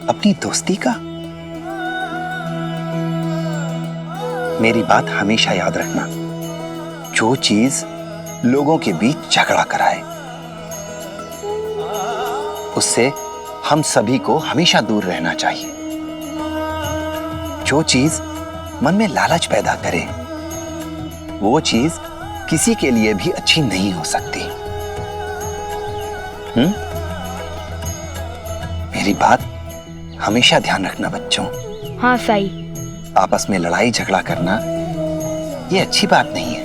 अपनी दोस्ती का। मेरी बात हमेशा याद रखना, जो चीज लोगों के बीच झगड़ा कराए उससे हम सभी को हमेशा दूर रहना चाहिए। जो चीज मन में लालच पैदा करे वो चीज किसी के लिए भी अच्छी नहीं हो सकती। मेरी बात हमेशा ध्यान रखना बच्चों। हाँ साई। आपस में लड़ाई झगड़ा करना ये अच्छी बात नहीं है।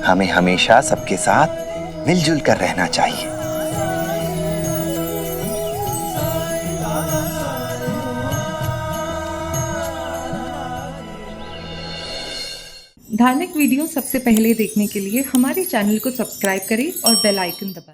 हमें हमेशा सबके साथ मिलजुल कर रहना चाहिए। धार्मिक वीडियो सबसे पहले देखने के लिए हमारे चैनल को सब्सक्राइब करें और बेल आइकन दबाएं।